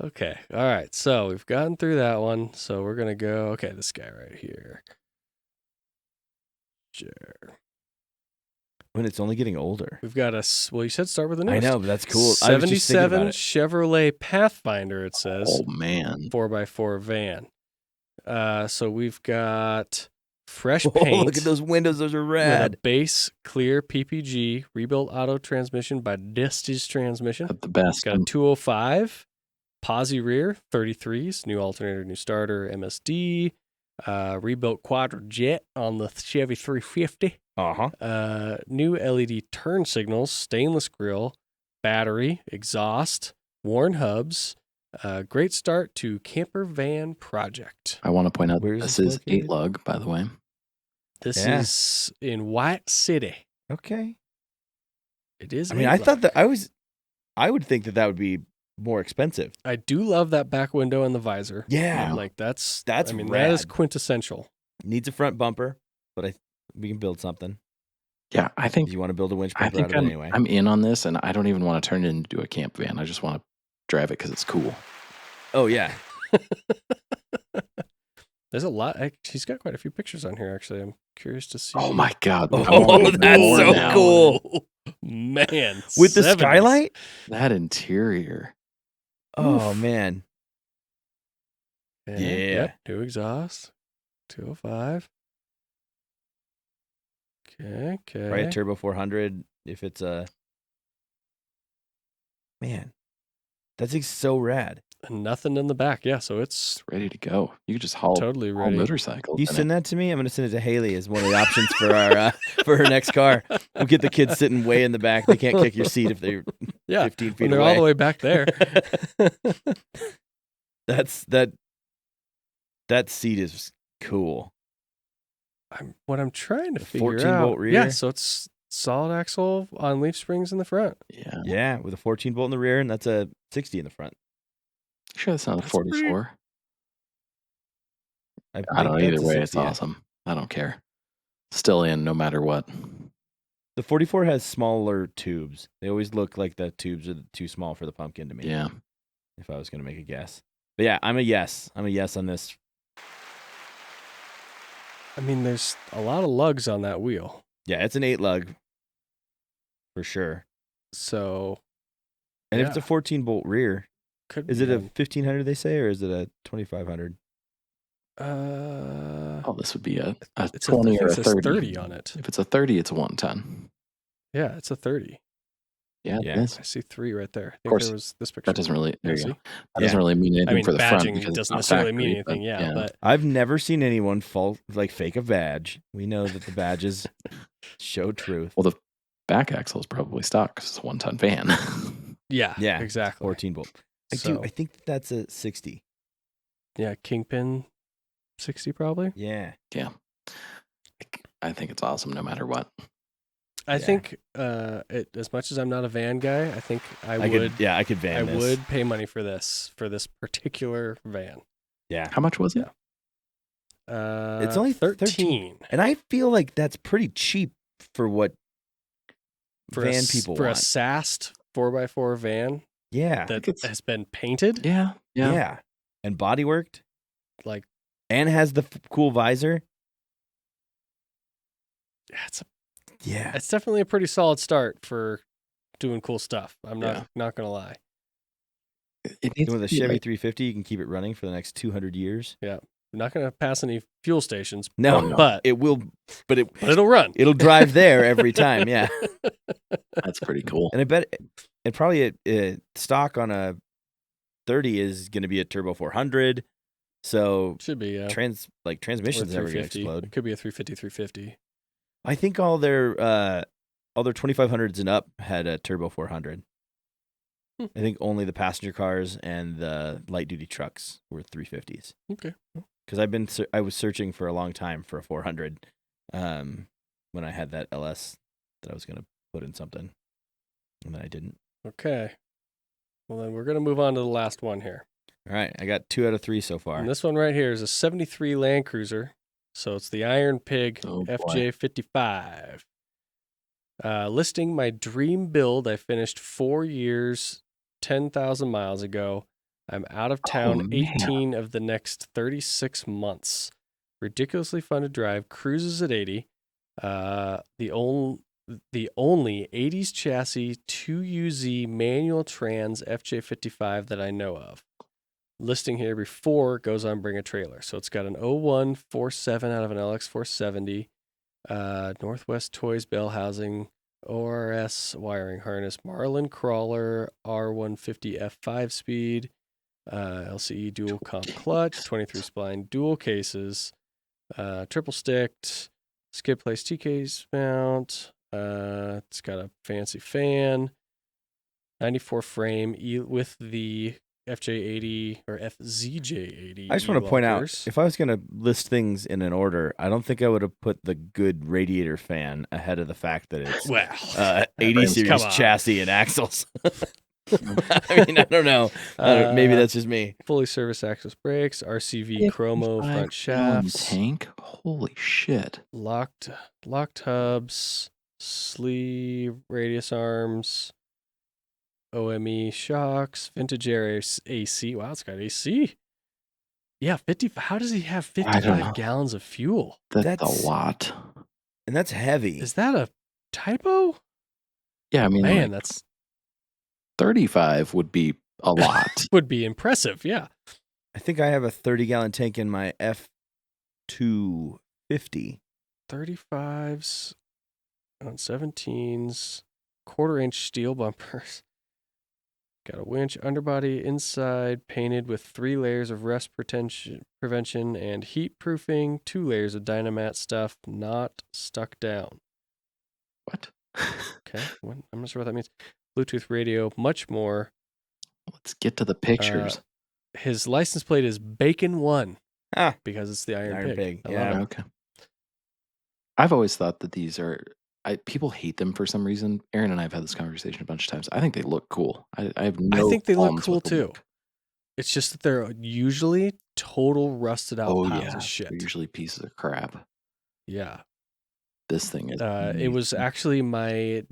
Okay. All right. So we've gotten through that one. So we're going to go. Okay. This guy right here. Sure. When it's only getting older. We've got well, you said start with the I newest. know, but that's cool. I was just thinking 77 about it. Chevrolet Pathfinder, it says. Oh man, 4x4 van. So we've got fresh Oh, paint. look at those windows. Those are With a rad. base clear PPG rebuilt auto transmission by Distis Transmission. at the best. It's got a 205 posi rear, 33s, new alternator, new starter, MSD, rebuilt Quadrajet on the Chevy 350. New LED turn signals, stainless grille, battery, exhaust, worn hubs. Great start to camper van project. I want to point out Where is this this is located? 8 lug, by the way. This Yeah. is in White City. Okay. It is. I mean, I 8 thought lug. that I would think that would be more expensive. I do love that back window and the visor. Yeah. Like that's That's I mean, that is rad. quintessential. Needs a front bumper, but we can build something. Yeah, I think You want to build a winch I bumper out think of it I'm, anyway. I'm in on this, and I don't even want to turn it into a camp van. I just want to drive it because it's cool. Oh yeah. There's a lot. She's got quite a few pictures on here. Actually, I'm curious to see. Oh my god! I Oh, want that's more so now. cool. Man, With the 70s. skylight? That interior. Oh Oof. man. Yeah. Yeah. Yep. New exhaust. 205. Okay. Probably a turbo 400 if it's a man. That's so rad. And nothing in the back. Yeah. So it's It's ready to go. You could just haul totally haul ready. motorcycles. You in send it. that to me. I'm gonna send it to Haley as one of the options for our for her next car. We'll get the kids sitting way in the back. They can't kick your seat if they're Yeah. 15 feet When they're away. all the way back there. That seat is cool. What I'm trying to The figure 14 out. bolt rear? Yeah. So it's solid axle on leaf springs in the front. Yeah. Yeah, with a 14 bolt in the rear, and that's a 60 in the front. Sure, that's not a That's pretty- 44. I I don't know. think Either that's a way, it's 60, yeah. awesome. I don't care. Still in no matter what. The 44 has smaller tubes. They always look like the tubes are too small for the pumpkin to me. Yeah. If I was going to make a guess. But yeah, I'm a yes. I'm a yes on this. I mean, there's a lot of lugs on that wheel. Yeah, it's an 8 lug for sure. So And if it's a Yeah. 14 bolt rear, could is be it a on- 1500 they say, or is it a 2500? Oh, this would be a it's 20 or a it says 30. 30 on it. If it's a 30, it's a 110. Yeah, it's a 30. Yeah, Yeah. it is. I see 3 right there. I think course, there was this picture. That doesn't really. There you See? go. That doesn't Yeah. really mean anything I mean, for the front badging because it's doesn't not necessarily mean factory, anything. but Yeah, but I've never seen anyone fake a badge. We know that the badges show truth. well, the back axle is probably stock because it's a 1-ton van. yeah, Yeah, exactly. 14 bolt. I So, think that's a 60. yeah, Kingpin 60 probably. Yeah. I think it's awesome no matter what. I Yeah. think as much as I'm not a van guy, I think I would I could van I this. would pay money for this particular van. Yeah. How much was it? It's only 13 And I feel like that's pretty cheap for what for van a, people for want. a SAST 4x4 van Yeah. that it's- has been painted. Yeah. Yeah. And body worked Like, and has the cool visor. yeah, Yeah. It's definitely a pretty solid start for doing cool stuff. I'm Yeah. not gonna lie. It needs With to a be Chevy like, 350, you can keep it running for the next 200 years. Yeah, I'm not gonna pass any fuel stations, No, no. but it will, but it'll run. it'll drive there every time. Yeah. that's pretty cool. And I bet it probably stock on a 30 is going to be a turbo 400. So Should be, yeah. Or transmission's never going to 350. explode. It could be a 350. I think all their 2500s and up had a turbo 400. Hmm. I think only the passenger cars and the light duty trucks were 350s. Okay. Because I was searching for a long time for a 400 when I had that LS that I was going to put in something, and then I didn't. Okay. Well, then we're gonna move on to the last one here. All right, I got 2 out of 3 so far. And this one right here is a 73 Land Cruiser. So it's the Iron Pig Oh, boy. FJ55. Listing my dream build. I finished 4 years, 10,000 miles ago. I'm out of town man. 18 of the next 36 months. Ridiculously fun to drive. Cruises at 80. The only 80s chassis 2UZ manual trans FJ55 that I know of. Listing here before it goes on bring a trailer. So it's got an 01 47 out of an LX 470, Northwest Toys bell housing, ORS wiring harness, Marlin crawler, R150 F5 speed, LCE dual comp clutch, 23 spline dual cases, triple sticked, skid place TK's mount. It's got a fancy fan, 94 frame with the FJ80 or FZJ80. I just want to point out, E-lockers. if I was going to list things in an order, I don't think I would have put the good radiator fan ahead of the fact that it's Well, 80 frame's- series come on. chassis and axles. I mean, I don't know. Maybe that's just me. fully service access brakes, RCV chromo 55 front gallon shafts, tank. Holy shit! locked hubs, sleeve radius arms, OME shocks, vintage air AC. Wow, it's got AC. Yeah, 50. How does he have I don't 55 know. gallons of fuel? That's That's- a lot. And that's heavy. Is that a typo? Yeah, I mean, Man, like, that's 35 would be a lot. would be impressive. Yeah. I think I have a 30-gallon tank in my F250. 35s on 17s, quarter-inch steel bumpers. Got a winch underbody inside, painted with 3 layers of rust prevention and heat proofing, 2 layers of Dynamat stuff, not stuck down. What? Okay, I'm not sure what that means. Bluetooth radio, much more. Let's get to the pictures. His license plate is Bacon1 Ah, because it's the Iron, Iron Pig. Pig, I yeah. love it. Okay. I've always thought that these are. People hate them for some reason. Aaron and I have had this conversation a bunch of times. I think they look cool. I have no. I think they look qualms cool with the too. look. It's just that they're usually total rusted out Oh piles yeah, of shit. they're usually pieces of crap. Yeah. This thing is. It was amazing. actually my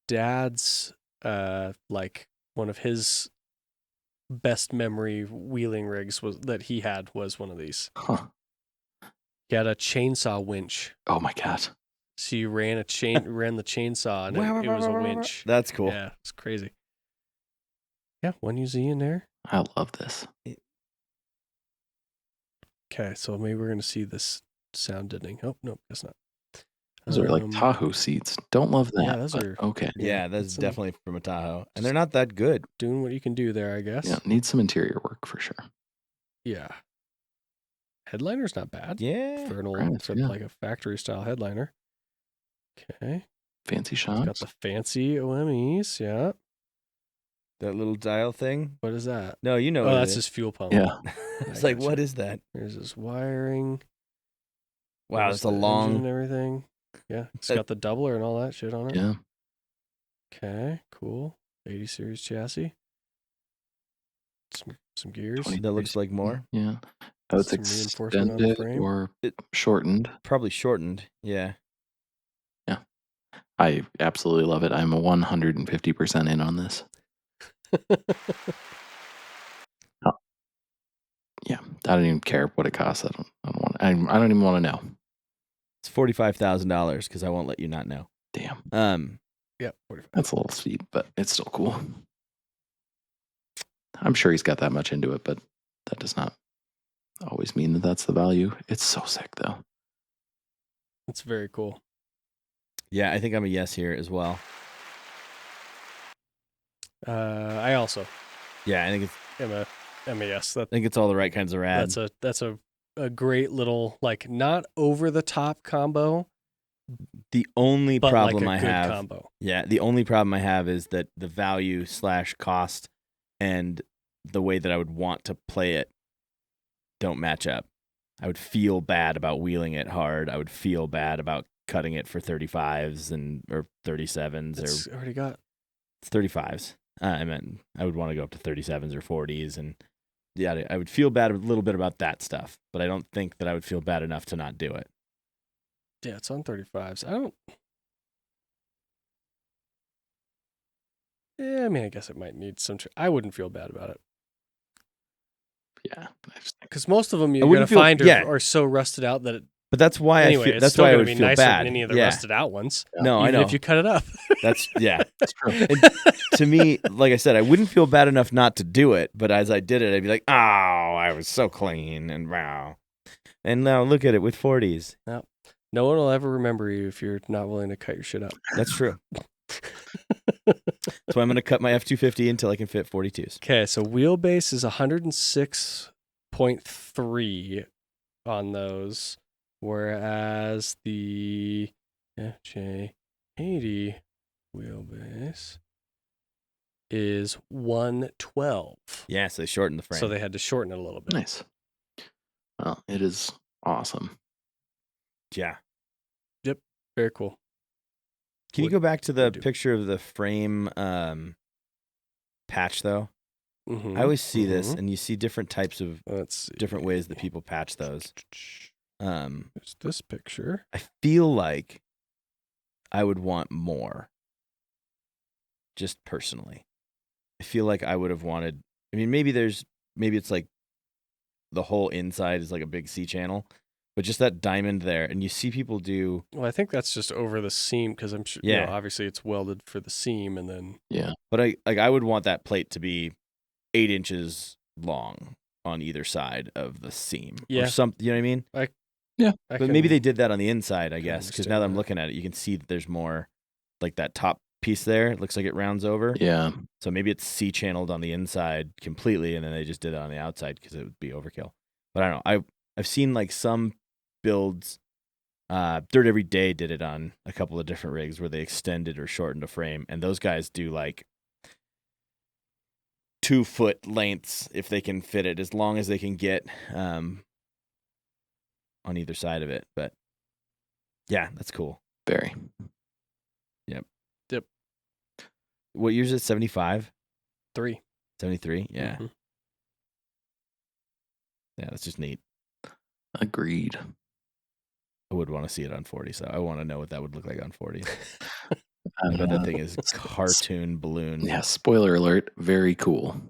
dad's, like one of his best memory wheeling rigs was one of these. Huh. He had a chainsaw winch. Oh my god. So you ran the chainsaw and it was a winch. That's cool. Yeah, it's crazy. Yeah, 1UZ in there. I love this. Okay, so maybe we're gonna see this sound deadening. Oh no, guess not. Those are like Tahoe seats. Don't love that. Yeah, those but are- okay. Yeah, that's it's some- definitely from a Tahoe. And they're not that good. doing what you can do there, I guess. Yeah, needs some interior work for sure. Yeah. Headliner's not bad. Yeah. For an old, Right, for yeah. like a factory style headliner. Okay. Fancy It's got shots. the fancy OMEs. Yeah. That little dial thing. What is that? No, you know Oh, what that's it his fuel pump. Yeah. It's I like, gotcha. what is that? There's his wiring. Wow, There's it's a the engine long. and everything. Yeah. It's That- got the doubler and all that shit on it. Yeah. Okay. Cool. 80 series chassis. Some gears. 20 That looks like more. Yeah. Oh, it's Some reinforcement on the extended frame. or It- shortened. Probably shortened. Yeah. I absolutely love it. I'm 150% in on this. Yeah, I don't even care what it costs. I don't want. I don't even want to know. It's $45,000 because I won't let you not know. Damn. Yeah, 45. That's a little steep, but it's still cool. I'm sure he's got that much into it, but that does not always mean that that's the value. It's so sick, though. It's very cool. Yeah, I think I'm a yes here as well. I also Yeah, I think am a yes. I think it's all the right kinds of rad. That's a great little, like, not over the top combo, The only but problem like a I good have, combo. yeah, the only problem I have is that the value / cost and the way that I would want to play it don't match up. I would feel bad about wheeling it hard. I would feel bad about cutting it for 35s or 37s It's already got 35s. I meant I would want to go up to 37s or 40s, and yeah, I would feel bad a little bit about that stuff, but I don't think that I would feel bad enough to not do it. Yeah, it's on 35s. I don't. Yeah, I mean, I guess it might need some. I wouldn't feel bad about it Yeah. because most of them you're wouldn't gonna feel- find are so rusted out that it. But that's why Anyway, I feel. it's That's still why I gonna would be feel nicer bad. than any of the yeah. rusted out ones. No, I even know. if you cut it up. That's yeah. That's true. And to me, like I said, I wouldn't feel bad enough not to do it, but as I did it, I'd be like, "Oh, I was so clean and wow." And now look at it with 40s. No one will ever remember you if you're not willing to cut your shit up. That's true. So I'm going to cut my F250 until I can fit 42s. Okay, so wheelbase is 106.3 on those, whereas the FJ80 wheelbase is 112. Yeah, so they shortened the frame. So they had to shorten it a little bit. Nice. Well, it is awesome. Yeah. Very cool. Can you go back to the would do. picture of the frame patch, though? Mm-hmm. I always see this, and you see different types of Let's see. different ways that people patch those. There's this picture. I feel like I would want more, just personally. I feel like I would have wanted. I mean, maybe it's like the whole inside is like a big C channel, but just that diamond there, and you see people do. Well, I think that's just over the seam because I'm sure. Yeah. Obviously it's welded for the seam, and then. Yeah. But I would want that plate to be 8 inches long on either side of the seam. Yeah. Or something, you know what I mean? But maybe they did that on the inside, I guess, because now that I'm looking at it, you can see that there's more, like that top piece there. It looks like it rounds over. Yeah. So maybe it's C-channeled on the inside completely, and then they just did it on the outside because it would be overkill. But I don't know. I've seen like some builds. Dirt Every Day did it on a couple of different rigs where they extended or shortened a frame, and those guys do like 2-foot lengths if they can fit it, as long as they can get on either side of it. But yeah, that's cool. Very. Yep. What year's it? 75? 3. 73? Yeah. Mhm. Yeah, that's just neat. Agreed. I would want to see it on 40, so I want to know what that would look like on 40. I bet that thing is cartoon balloon. Yeah, spoiler alert, very cool.